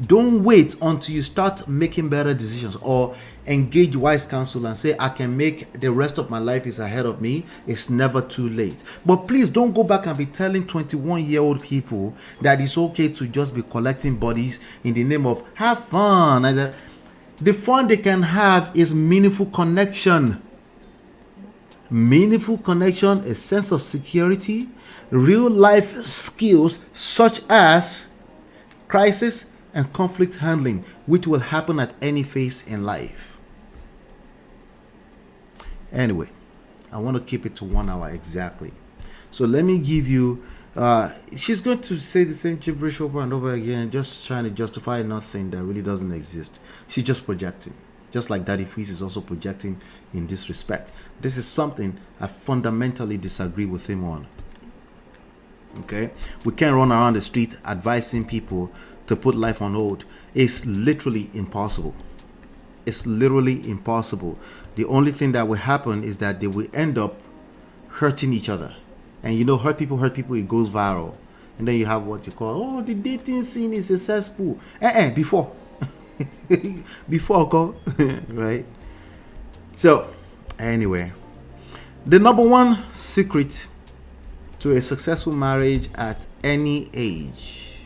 Speaker 7: Don't wait until you start making better decisions or engage wise counsel and say, I can make the rest of my life is ahead of me. It's never too late. But please don't go back and be telling 21-year-old people that it's okay to just be collecting bodies in the name of have fun. And the fun they can have is meaningful connection. Meaningful connection, a sense of security, real life skills such as crisis and conflict handling, which will happen at any phase in life. Anyway, I want to keep it to 1 hour exactly. So let me give you She's going to say the same gibberish over and over again, just trying to justify nothing that really doesn't exist. She's just projecting, just like Daddy Freeze is also projecting in this respect. This is something I fundamentally disagree with him on. Okay, we can't run around the street advising people to put life on hold. It's literally impossible. It's literally impossible. The only thing that will happen is that they will end up hurting each other. And you know, hurt people, it goes viral. And then you have what you call, oh, the dating scene is successful. Before. Before, go. Right? So, anyway. The number one secret to a successful marriage at any age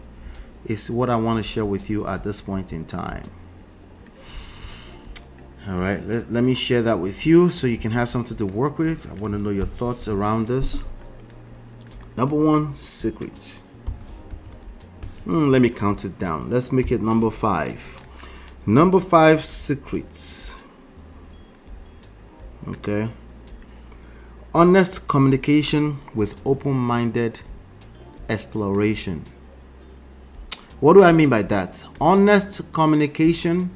Speaker 7: is what I want to share with you at this point in time. All right, let me share that with you so you can have something to work with. I want to know your thoughts around this. Number one secret. Let me count it down. Let's make it number 5. Number 5 secrets. Okay. Honest communication with open-minded exploration. What do I mean by that? Honest communication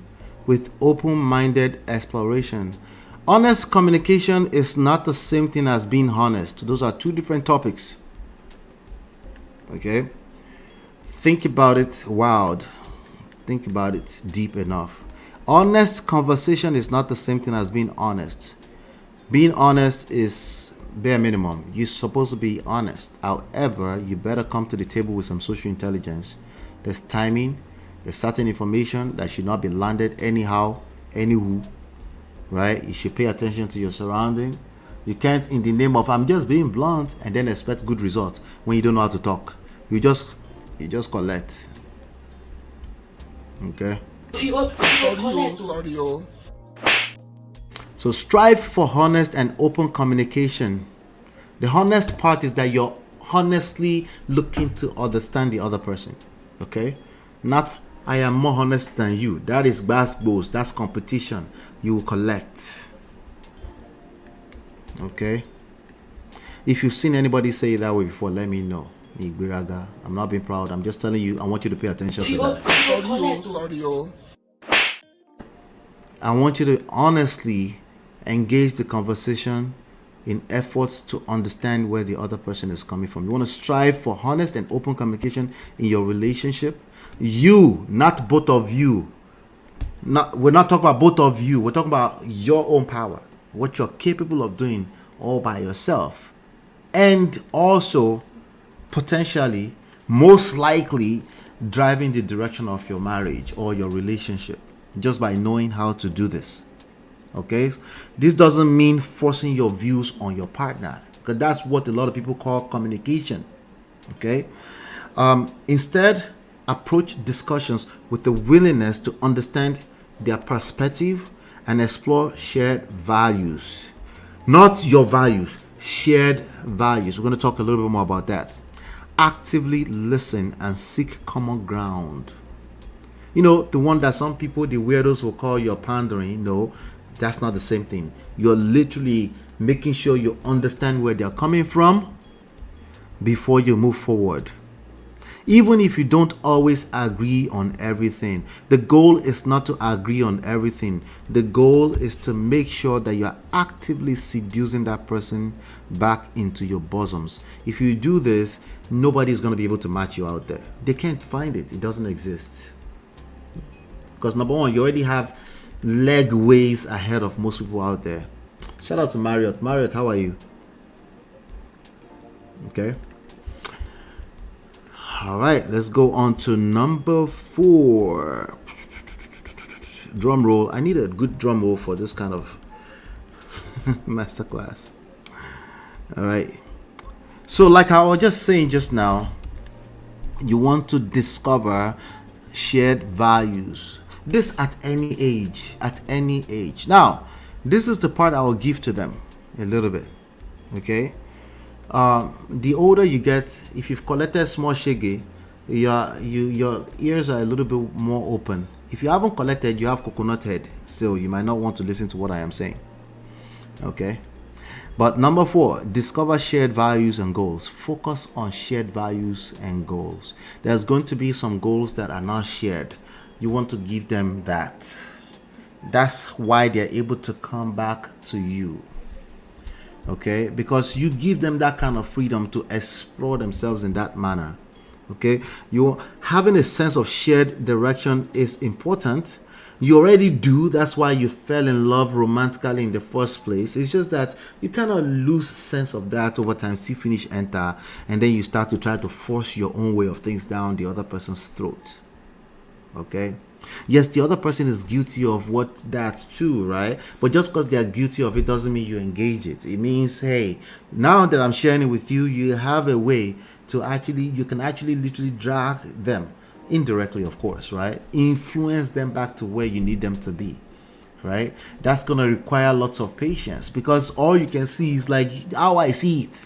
Speaker 7: with open-minded exploration. Honest communication is not the same thing as being honest. Those are two different topics. Okay? Think about it wild. Think about it deep enough. Honest conversation is not the same thing as being honest. Being honest is bare minimum. You're supposed to be honest. However, you better come to the table with some social intelligence. There's timing. There's certain information that should not be landed anyhow, anywho. Right? You should pay attention to your surrounding. You can't, in the name of I'm just being blunt, and then expect good results when you don't know how to talk. You just collect. Okay? So strive for honest and open communication. The honest part is that you're honestly looking to understand the other person. Okay? Not I am more honest than you. That is basketballs. That's competition. You will collect. Okay? If you've seen anybody say it that way before, let me know. I'm not being proud. I'm just telling you, I want you to pay attention to that. I want you to honestly engage the conversation in efforts to understand where the other person is coming from. You want to strive for honest and open communication in your relationship. You, not both of you. We're not talking about both of you. We're talking about your own power, what you're capable of doing all by yourself. And also, potentially, most likely, driving the direction of your marriage or your relationship just by knowing how to do this. Okay? This doesn't mean forcing your views on your partner, because that's what a lot of people call communication. Okay? Instead, approach discussions with the willingness to understand their perspective and explore shared values. Not your values, shared values. We're going to talk a little bit more about that. Actively listen and seek common ground. You know, the one that some people, the weirdos, will call your pandering. No, that's not the same thing. You're literally making sure you understand where they're coming from before you move forward. Even if you don't always agree on everything, the goal is not to agree on everything. The goal is to make sure that you're actively seducing that person back into your bosoms. If you do this, nobody's going to be able to match you out there. They can't find it. It doesn't exist. Because number one, you already have leg ways ahead of most people out there. Shout out to Marriott. Marriott, how are you? Okay. All right, let's go on to number 4. Drum roll. I need a good drum roll for this kind of masterclass. All right. So like I was just saying just now, you want to discover shared values. This at any age, Now, this is the part I will give to them a little bit. Okay. The older you get, if you've collected small shege, your ears are a little bit more open. If you haven't collected, you have coconut head, so you might not want to listen to what I am saying. Okay, But number 4, discover shared values and goals. Focus on shared values and goals. There's going to be some goals that are not shared. You want to give them that. That's why they're able to come back to you. Okay? Because you give them that kind of freedom to explore themselves in that manner. Okay? You having a sense of shared direction is important. You already do. That's why you fell in love romantically in the first place. It's just that you cannot lose sense of that over time. See finish enter, and then you start to try to force your own way of things down the other person's throat. Okay? Yes, the other person is guilty of that too, right? But just because they are guilty of it doesn't mean you engage it. It means, hey, now that I'm sharing it with you, you have a way to you can actually literally drag them. Indirectly, of course, right? Influence them back to where you need them to be, right? That's going to require lots of patience, because all you can see is like how I see it.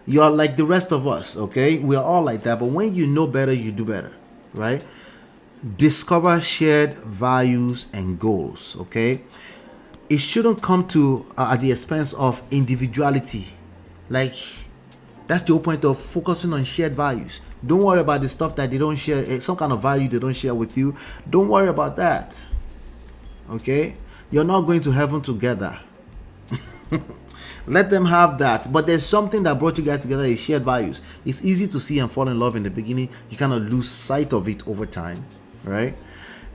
Speaker 7: You're like the rest of us, okay? We're all like that. But when you know better, you do better, right? Discover shared values and goals, okay? It shouldn't come to at the expense of individuality. Like, that's the whole point of focusing on shared values. Don't worry about the stuff that they don't share, some kind of value they don't share with you. Don't worry about that. Okay? You're not going to heaven together. Let them have that. But there's something that brought you guys together, is shared values. It's easy to see and fall in love in the beginning. You cannot lose sight of it over time, right?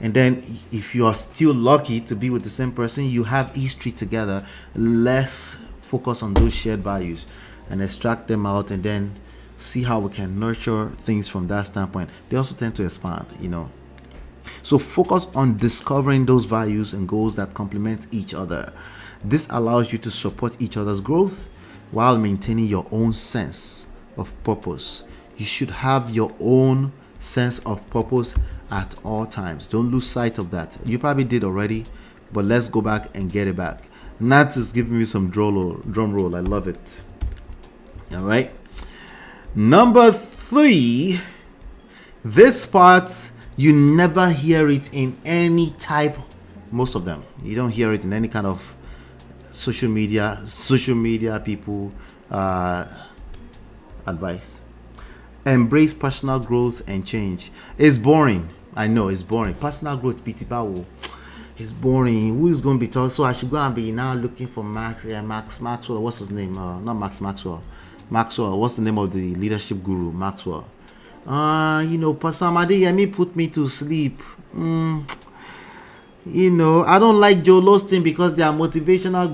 Speaker 7: And then if you are still lucky to be with the same person, you have history together. Let's focus on those shared values and extract them out, and then see how we can nurture things from that standpoint. They also tend to expand, So focus on discovering those values and goals that complement each other. This allows you to support each other's growth while maintaining your own sense of purpose. You should have your own sense of purpose at all times. Don't lose sight of that. You probably did already, but let's go back and get it back. Nat is giving me some drum roll. I love it. All right. Number 3, this part, you never hear it in any type, most of them. You don't hear it in any kind of social media people advice. Embrace personal growth and change. It's boring. I know it's boring. Personal growth, it's boring. Who is going to be told? So I should go and be now looking for Max Maxwell. What's his name? Not Max Maxwell. Maxwell, what's the name of the leadership guru? Maxwell. Pastor Adeyemi put me to sleep. I don't like Joe Osteen because they are motivational,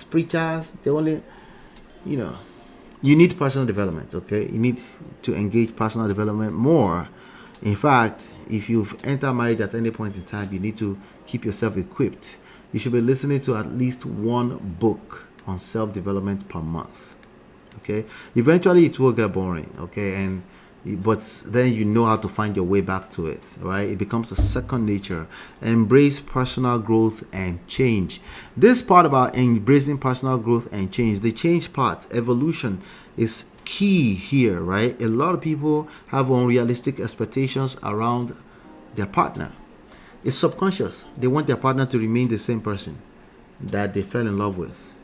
Speaker 7: preachers. They only, you need personal development, okay? You need to engage personal development more. In fact, if you've entered marriage at any point in time, you need to keep yourself equipped. You should be listening to at least one book on self-development per month. Okay, eventually it will get boring, okay, but then you know how to find your way back to it, right? It becomes a second nature. Embrace personal growth and change. This part about embracing personal growth and change, the change part, evolution, is key here, right? A lot of people have unrealistic expectations around their partner. It's subconscious. They want their partner to remain the same person that they fell in love with.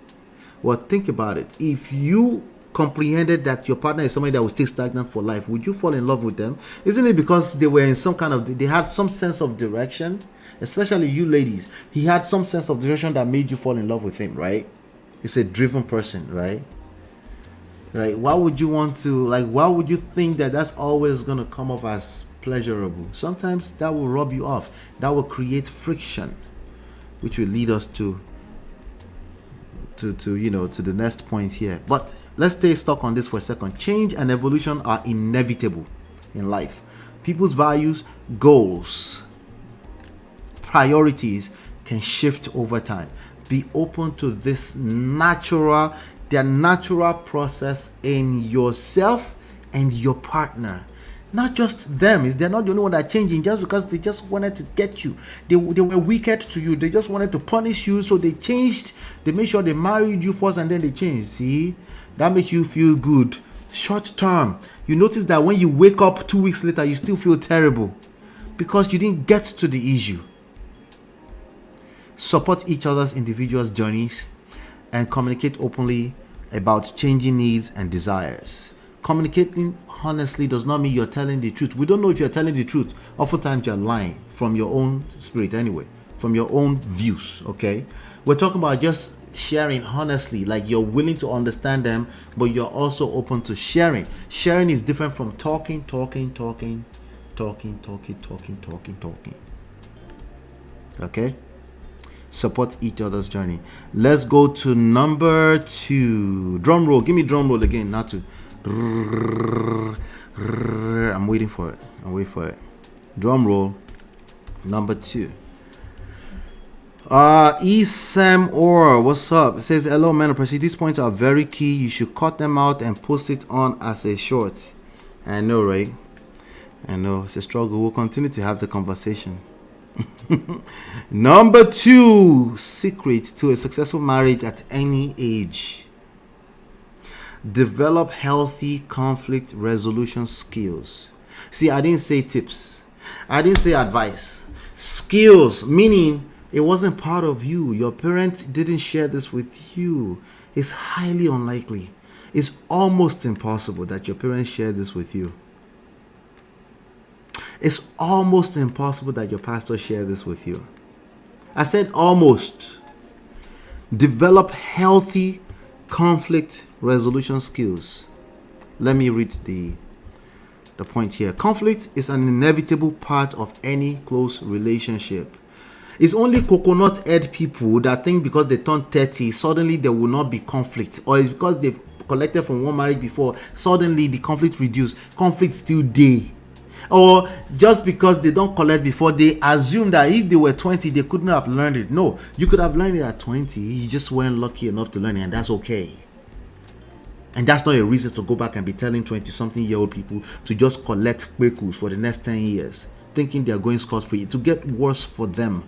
Speaker 7: Well, think about it. If you comprehended that your partner is somebody that will stay stagnant for life, would you fall in love with them? Isn't it because they were in they had some sense of direction? Especially you ladies, he had some sense of direction that made you fall in love with him, right? It's a driven person, right? Why would you want to, why would you think that that's always going to come off as pleasurable? Sometimes that will rub you off. That will create friction, which will lead us to the next point here. But let's stay stuck on this for a second. Change and evolution are inevitable in life. People's values, goals, priorities can shift over time. Be open to this natural process in yourself and your partner. Not just them. They're not the only one that are changing just because they just wanted to get you. They were wicked to you. They just wanted to punish you. So they changed. They made sure they married you first and then they changed. See? That makes you feel good. Short term. You notice that when you wake up 2 weeks later, you still feel terrible because you didn't get to the issue. Support each other's individual journeys. and communicate openly about changing needs and desires. Communicating honestly does not mean you're telling the truth. We don't know if you're telling the truth. Oftentimes you're lying from your own spirit anyway, from your own views, okay? We're talking about just sharing honestly, like you're willing to understand them, but you're also open to sharing. Sharing is different from talking. Okay? Support each other's journey. Let's go to number 2. Drum roll. Give me drum roll again. Not to. I'm waiting for it. Drum roll. Number 2. Esam Or, what's up? It says, hello, man of prestige. These points are very key. You should cut them out and post it on as a short. I know, right? I know. It's a struggle. We'll continue to have the conversation. Number 2, secret to a successful marriage at any age. Develop healthy conflict resolution skills. See, I didn't say tips. I didn't say advice. Skills, meaning it wasn't part of you. Your parents didn't share this with you. It's highly unlikely. It's almost impossible that your parents share this with you. It's almost impossible that your pastor share this with you. I said almost. Develop healthy conflict resolution skills. Let me read the point here. Conflict is an inevitable part of any close relationship. It's only coconut head people that think because they turn 30, suddenly there will not be conflict. Or it's because they've collected from one marriage before, suddenly the conflict reduced. Conflict still there. Or just because they don't collect before, they assume that if they were 20, they couldn't have learned it. No, you could have learned it at 20. You just weren't lucky enough to learn it, and that's okay. And that's not a reason to go back and be telling 20-something-year-old people to just collect kwekus for the next 10 years, thinking they're going scot-free. To get worse for them.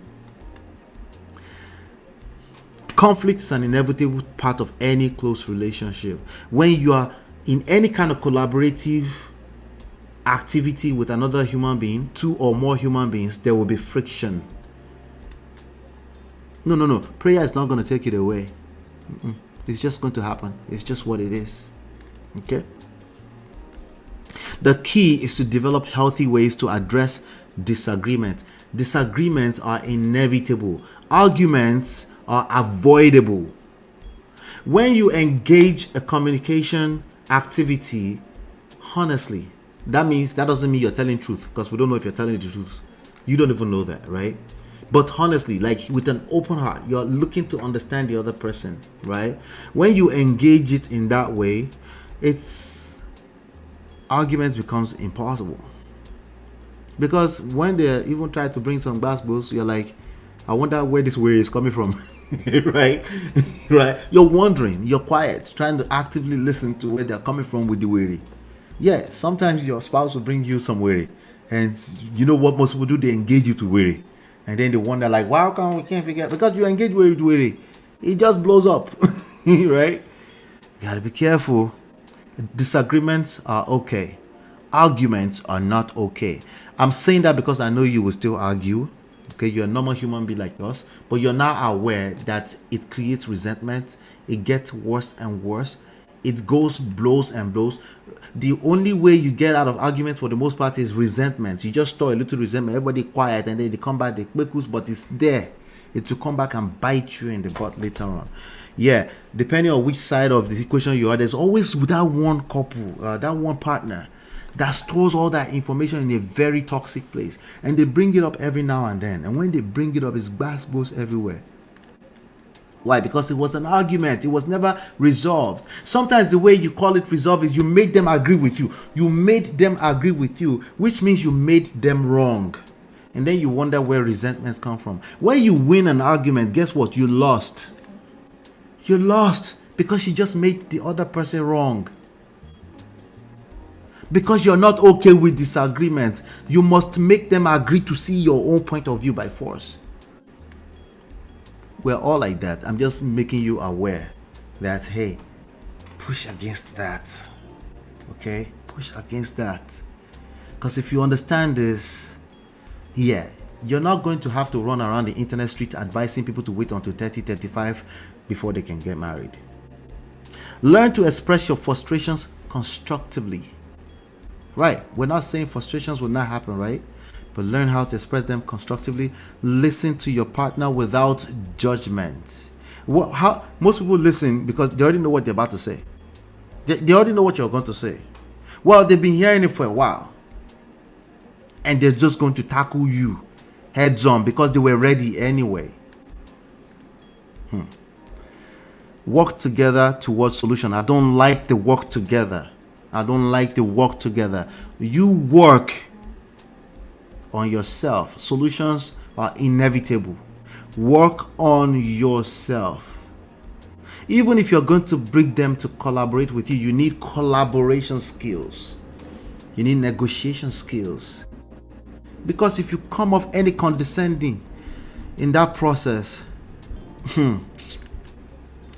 Speaker 7: Conflict is an inevitable part of any close relationship. When you are in any kind of collaborative activity with another human being, 2 or more human beings, there will be friction. No. Prayer is not going to take it away. It's just going to happen. It's just what it is. Okay? The key is to develop healthy ways to address disagreements. Disagreements are inevitable. Arguments are avoidable. When you engage a communication activity honestly, that doesn't mean you're telling truth, because we don't know if you're telling the truth. You don't even know that, right? But honestly, like with an open heart, you're looking to understand the other person, right? When you engage it in that way, arguments becomes impossible. Because when they even try to bring some gospels, you're like, I wonder where this word is coming from. right? You're wondering, you're quiet, trying to actively listen to where they're coming from with the weary. Yeah, sometimes your spouse will bring you some weary, and you know what most people do? They engage you to weary, and then they wonder like, why come we can't figure out? Because you engage with weary, it just blows up. Right? You gotta be careful. Disagreements are okay. Arguments are not okay. I'm saying that because I know you will still argue. Okay, you're a normal human being like us, but you're now aware that it creates resentment. It gets worse and worse. It goes blows and blows. The only way you get out of argument for the most part is resentment. You just store a little resentment, everybody quiet, and then they come back, they quick, but it's there. It will come back and bite you in the butt later on. Yeah, depending on which side of the equation you are, there's always that one couple, that one partner that stores all that information in a very toxic place, and they bring it up every now and then. And when they bring it up, it's goes everywhere. Why? Because it was an argument. It was never resolved. Sometimes the way you call it resolved is you made them agree with you. You made them agree with you, which means you made them wrong. And then you wonder where resentments come from. When you win an argument, guess what? You lost. You lost because you just made the other person wrong. Because you're not okay with disagreements, you must make them agree to see your own point of view by force. We're all like that. I'm just making you aware that, hey, push against that. Okay? Push against that. Because if you understand this, yeah, you're not going to have to run around the internet street advising people to wait until 30, 35 before they can get married. Learn to express your frustrations constructively. Right? We're not saying frustrations will not happen, right? But learn how to express them constructively. Listen to your partner without judgment. How most people listen because they already know what they're about to say. They already know what you're going to say. Well, they've been hearing it for a while. And they're just going to tackle you heads on because they were ready anyway. Work together towards solution. I don't like the work together. I don't like the work together. You work on yourself. Solutions are inevitable. Work on yourself. Even if you're going to bring them to collaborate with you, you need collaboration skills. You need negotiation skills. Because if you come off any condescending in that process, you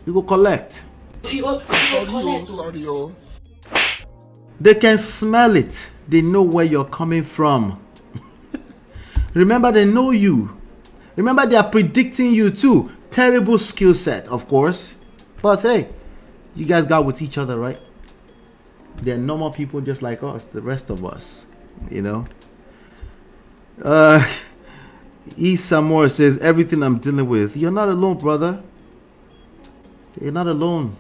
Speaker 7: go collect.
Speaker 2: Sorry.
Speaker 7: They can smell it. They know where you're coming from. Remember, they know you. Remember, they are predicting you too. Terrible skill set, of course. But hey, you guys got with each other, right? They're normal people just like us, the rest of us, you know. Issa Moore says, everything I'm dealing with. You're not alone, brother. You're not alone.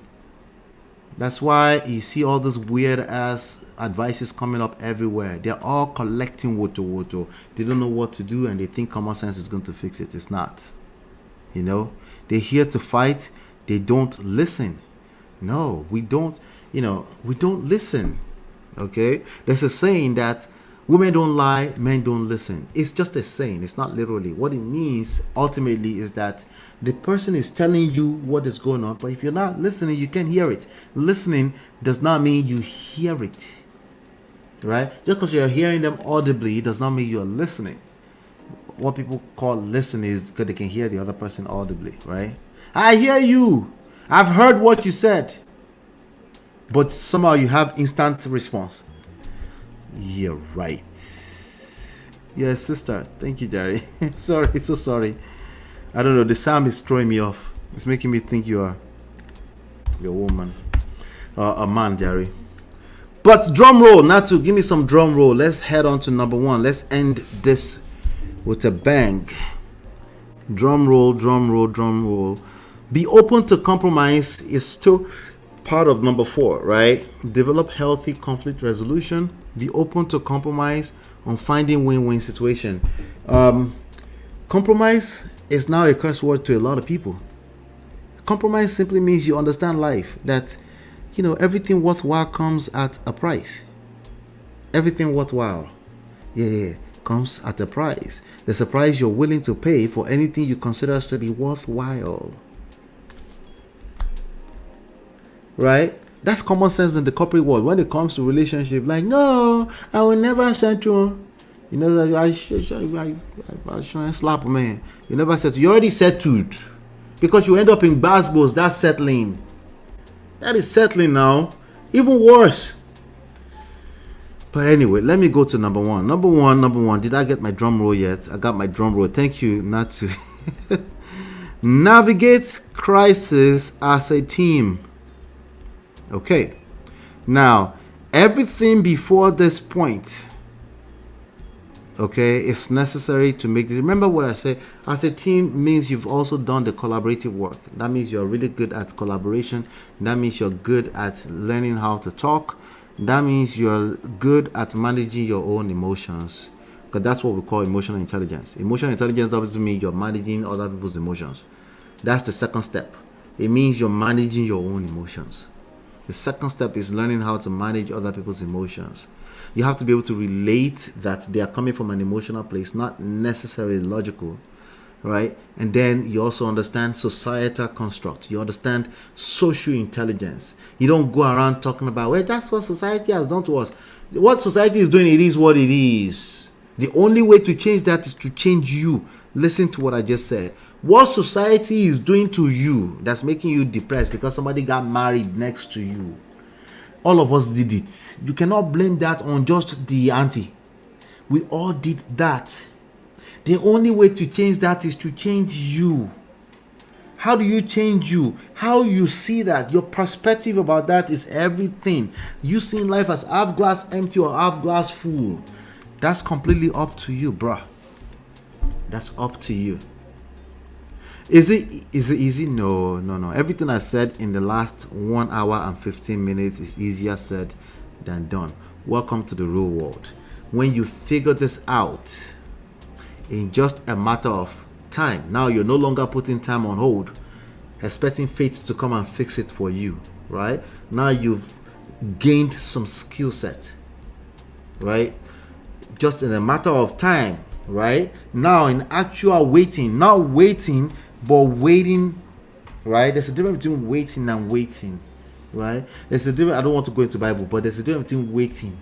Speaker 7: That's why you see all these weird ass advices coming up everywhere. They're all collecting woto. They don't know what to do and they think common sense is going to fix it. It's not. You know, they're here to fight. They don't listen. No, we don't. We don't listen. Okay? There's a saying that women don't lie, men don't listen. It's just a saying. It's not literally. What it means ultimately is that the person is telling you what is going on, but if you're not listening, you can't hear it. Listening does not mean you hear it. Right? Just because you're hearing them audibly does not mean you're listening. What people call listening is because they can hear the other person audibly, right? I hear you. I've heard what you said. But somehow you have instant response. You're right. Yes, sister. Thank you, Jerry. Sorry, so sorry. I don't know. The sound is throwing me off. It's making me think you're a woman. A man, Jerry. But drum roll. Natu, give me some drum roll. Let's head on to number 1. Let's end this with a bang. Drum roll, drum roll, drum roll. Be open to compromise is still part of number 4, right? Develop healthy conflict resolution. Be open to compromise on finding win-win situation. Compromise is now a curse word to a lot of people. Compromise simply means you understand life, that everything worthwhile comes at a price. Everything worthwhile, comes at a price. There's a price you're willing to pay for anything you consider to be worthwhile. Right? That's common sense in the corporate world. When it comes to relationship, like, no, I will never settle. I shouldn't slap a man. You never settle. You already settled. Because you end up in basketballs. That's settling. That is settling now. Even worse. But anyway, let me go to number 1. Number one. Did I get my drum roll yet? I got my drum roll. Thank you, Natu. Navigate crisis as a team. Okay. Now, everything before this point, okay, is necessary to make this. Remember what I said? As a team means you've also done the collaborative work. That means you're really good at collaboration. That means you're good at learning how to talk. That means you're good at managing your own emotions. Because that's what we call emotional intelligence. Emotional intelligence doesn't mean you're managing other people's emotions. That's the second step. It means you're managing your own emotions. The second step is learning how to manage other people's emotions. You have to be able to relate that they are coming from an emotional place, not necessarily logical, right? And then you also understand societal construct. You understand social intelligence. You don't go around talking about, well, that's what society has done to us. What society is doing, it is what it is. The only way to change that is to change you. Listen to what I just said. What society is doing to you that's making you depressed because somebody got married next to you. All of us did it. You cannot blame that on just the auntie. We all did that. The only way to change that is to change you. How do you change you? How you see that? Your perspective about that is everything. You seeing life as half glass empty or half glass full. That's completely up to you, bruh. That's up to you. Is it easy? No. Everything I said in the last 1 hour and 15 minutes is easier said than done. Welcome to the real world. When you figure this out in just a matter of time, now you're no longer putting time on hold, expecting fate to come and fix it for you, right? Now you've gained some skill set, right? Just in a matter of time, right? Now in actual waiting, not waiting, but waiting, right? There's a difference between waiting and waiting, right? There's a difference. I don't want to go into Bible, but there's a difference between waiting.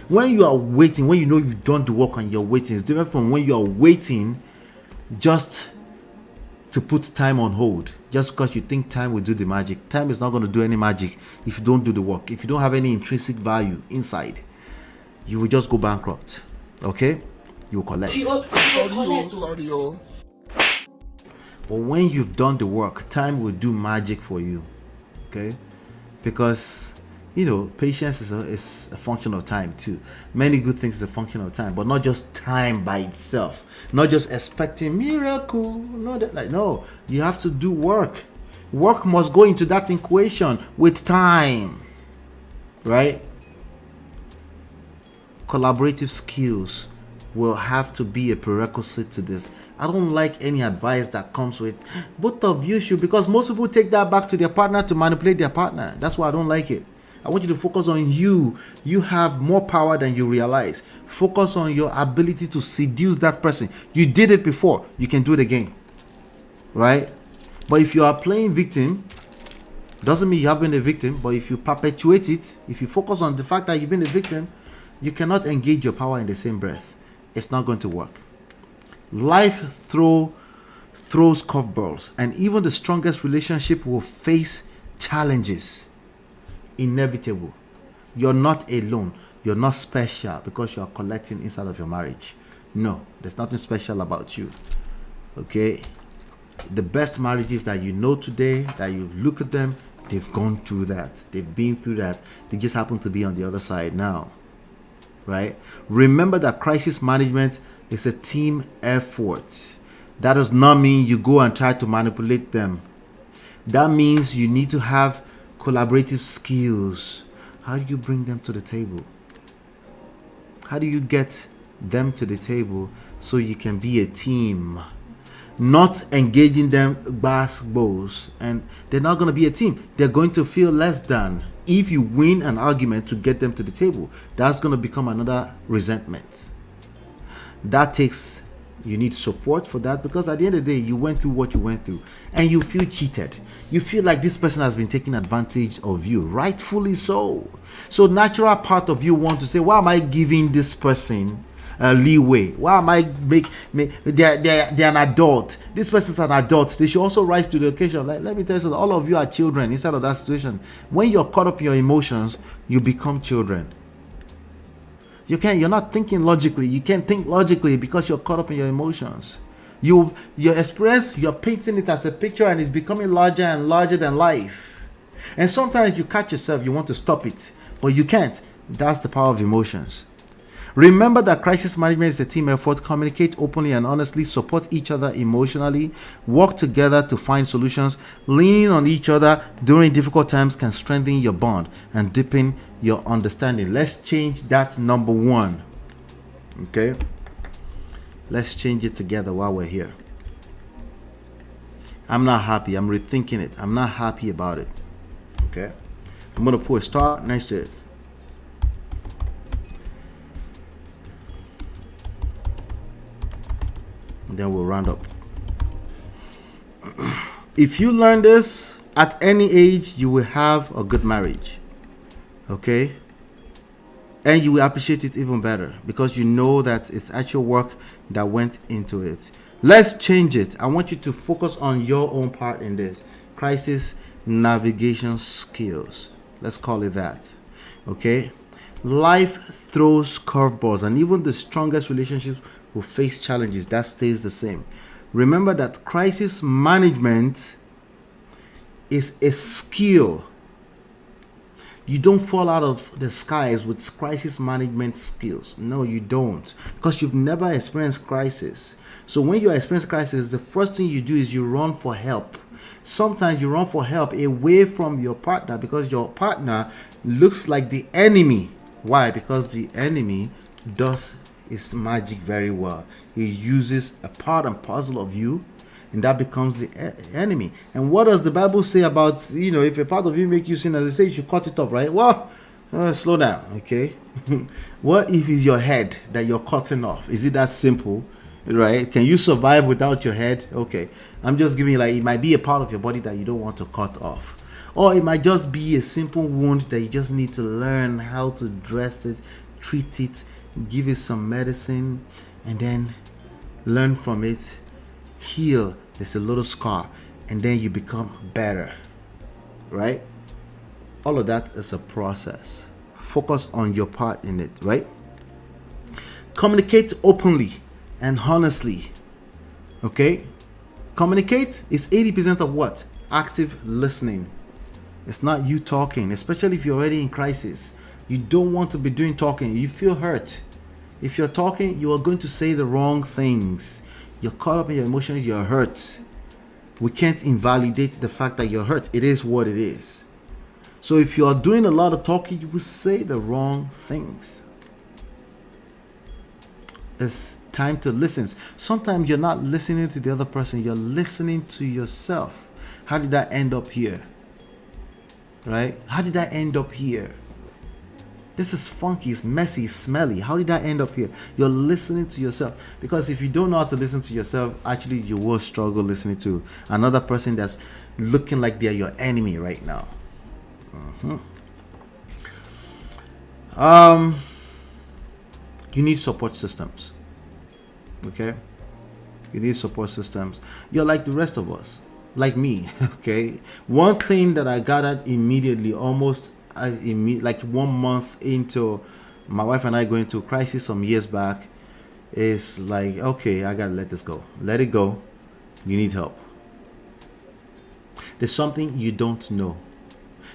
Speaker 7: When you are waiting, when you know you've done the work and you're waiting, it's different from when you are waiting just to put time on hold, just because you think time will do the magic. Time is not going to do any magic if you don't do the work. If you don't have any intrinsic value inside, you will just go bankrupt. Okay? You will collect. But when you've done the work, time will do magic for you. Okay? Because patience is a function of time too. Many good things is a function of time, but not just time by itself. Not just expecting miracle. No, you have to do work. Work must go into that equation with time, right? Collaborative skills will have to be a prerequisite to this. I don't like any advice that comes with both of you should, because most people take that back to their partner to manipulate their partner. That's why I don't like it. I want you to focus on you. You have more power than you realize. Focus on your ability to seduce that person. You did it before. You can do it again. Right? But if you are playing victim, doesn't mean you have been a victim. But if you perpetuate it, if you focus on the fact that you've been a victim, you cannot engage your power in the same breath. It's not going to work. Life throws curveballs. And even the strongest relationship will face challenges. Inevitable. You're not alone. You're not special because you are collecting inside of your marriage. No, there's nothing special about you. Okay? The best marriages that you know today, that you look at them, they've gone through that. They've been through that. They just happen to be on the other side now. Right? Remember that crisis management is a team effort. That does not mean you go and try to manipulate them. That means you need to have collaborative skills. How do you bring them to the table? How do you get them to the table so you can be a team? Not engaging them basketballs, and they're not going to be a team. They're going to feel less than. If you win an argument to get them to the table, that's going to become another resentment. You need support for that, because at the end of the day, you went through what you went through and you feel cheated. You feel like this person has been taking advantage of you, rightfully so. So natural part of you want to say, why am I giving this person leeway? Why am I they're an adult. This person's an adult. They should also rise to the occasion. Let me tell you something. All of you are children inside of that situation. When you're caught up in your emotions, you become children. You're not thinking logically. You can't think logically because you're caught up in your emotions. Your experience, you're painting it as a picture, and it's becoming larger and larger than life. And sometimes you catch yourself, you want to stop it, but you can't. That's the power of emotions. Remember that crisis management is a team effort. Communicate openly and honestly. Support each other emotionally. Work together to find solutions. Leaning on each other during difficult times can strengthen your bond and deepen your understanding. Let's change that number one. Okay? Let's change it together while we're here. I'm not happy. I'm rethinking it. I'm not happy about it. Okay? I'm going to put a star next to it. Then we'll round up. If you learn this at any age, you will have a good marriage. Okay? And you will appreciate it even better because you know that it's actual work that went into it. Let's change it. I want you to focus on your own part in this. Crisis navigation skills. Let's call it that. Okay? Life throws curveballs, and even the strongest relationships will face challenges. That stays the same. Remember that crisis management is a skill. You don't fall out of the skies with crisis management skills. No, you don't, because you've never experienced crisis. So when you experience crisis, the first thing you do is you run for help. Sometimes you run for help away from your partner because your partner looks like the enemy. Why? Because the enemy does his magic very well. He uses a part and parcel of you, and that becomes the enemy. And what does the Bible say about, if a part of you make you sin, as they say, you should cut it off, right? Well, slow down, okay? What if it's your head that you're cutting off? Is it that simple, right? Can you survive without your head? Okay, I'm just giving you, like, it might be a part of your body that you don't want to cut off. Or it might just be a simple wound that you just need to learn how to dress it, treat it, give it some medicine, and then learn from it, heal. There's a little scar, and then you become better, right? All of that is a process. Focus on your part in it, right? Communicate openly and honestly, okay? Communicate is 80% of what? Active listening. It's not you talking, especially if you're already in crisis. You don't want to be doing talking. You feel hurt. If you're talking, you are going to say the wrong things. You're caught up in your emotions, you're hurt. We can't invalidate the fact that you're hurt. It is what it is. So if you are doing a lot of talking, you will say the wrong things. It's time to listen. Sometimes you're not listening to the other person, you're listening to yourself. How did that end up here? Right? How did that end up here? This is funky, it's messy, it's smelly. How did that end up here? You're listening to yourself. Because if you don't know how to listen to yourself, actually you will struggle listening to another person that's looking like they're your enemy right now. You need support systems. Okay? You need support systems. You're like the rest of us. Like me. Okay? One thing that I gathered immediately, almost like 1 month into my wife and I going through crisis some years back, is like, okay, I gotta let this go. Let it go. You need help. There's something you don't know.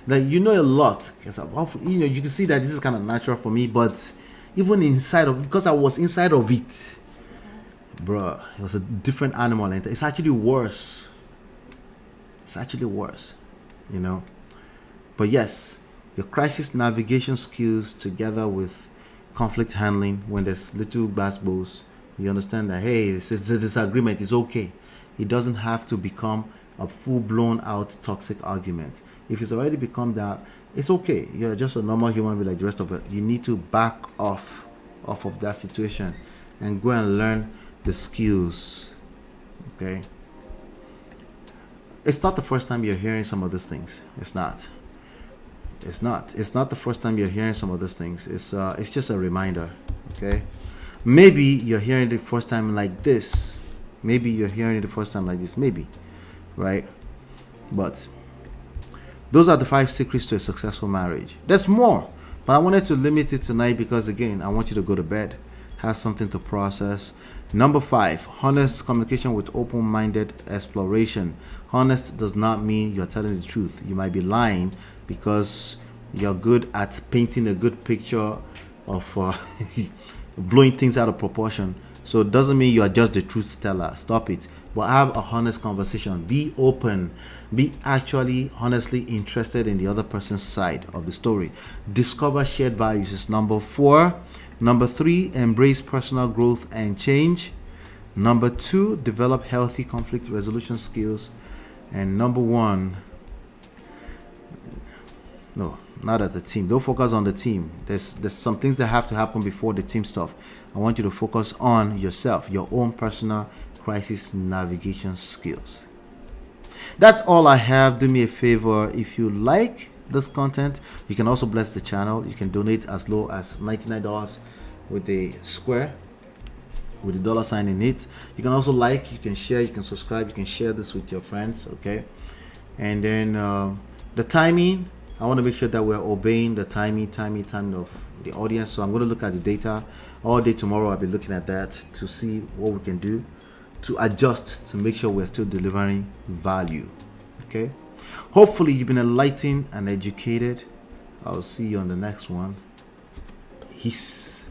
Speaker 7: Like, you know a lot. You can see that this is kind of natural for me, but even inside of, because I was inside of it, bro, it was a different animal. And it's actually worse. It's actually worse, But yes, your crisis navigation skills together with conflict handling, when there's little basketballs, you understand that, hey, this is a disagreement, it's okay. It doesn't have to become a full-blown out toxic argument. If it's already become that, it's okay. You're just a normal human being like the rest of it. You need to back off of that situation and go and learn the skills. Okay? It's not the first time you're hearing some of these things. It's not the first time you're hearing some of these things. It's just a reminder. Okay? Maybe you're hearing it the first time like this. Maybe, right? But those are the 5 secrets to a successful marriage. There's more, but I wanted to limit it tonight because, again, I want you to go to bed, have something to process. Number 5, honest communication with open-minded exploration. Honest does not mean you're telling the truth. You might be lying because you're good at painting a good picture of blowing things out of proportion. So it doesn't mean you are just the truth teller. Stop it. But have a honest conversation. Be open. Be actually honestly interested in the other person's side of the story. Discover shared values is number 4. Number 3, embrace personal growth and change. Number 2, develop healthy conflict resolution skills. And number 1, no, not at the team. Don't focus on the team. There's some things that have to happen before the team stuff. I want you to focus on yourself, your own personal crisis navigation skills. That's all I have. Do me a favor, if you like this content, you can also bless the channel. You can donate as low as $99 with a square with the dollar sign in it. You can also like, you can share, you can subscribe, you can share this with your friends. Okay? And then the timing, I want to make sure that we're obeying the timing of the audience. So I'm going to look at the data all day tomorrow. I'll be looking at that to see what we can do to adjust to make sure we're still delivering value. Okay? Hopefully, you've been enlightened and educated. I'll see you on the next one. Peace.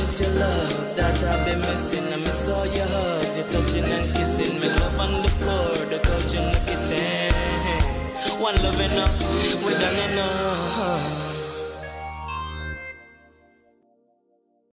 Speaker 1: It's your love that I've been missing. I miss all your hugs, your touching and kissing. Me love on the floor, the couch in the kitchen. One love enough, we done enough.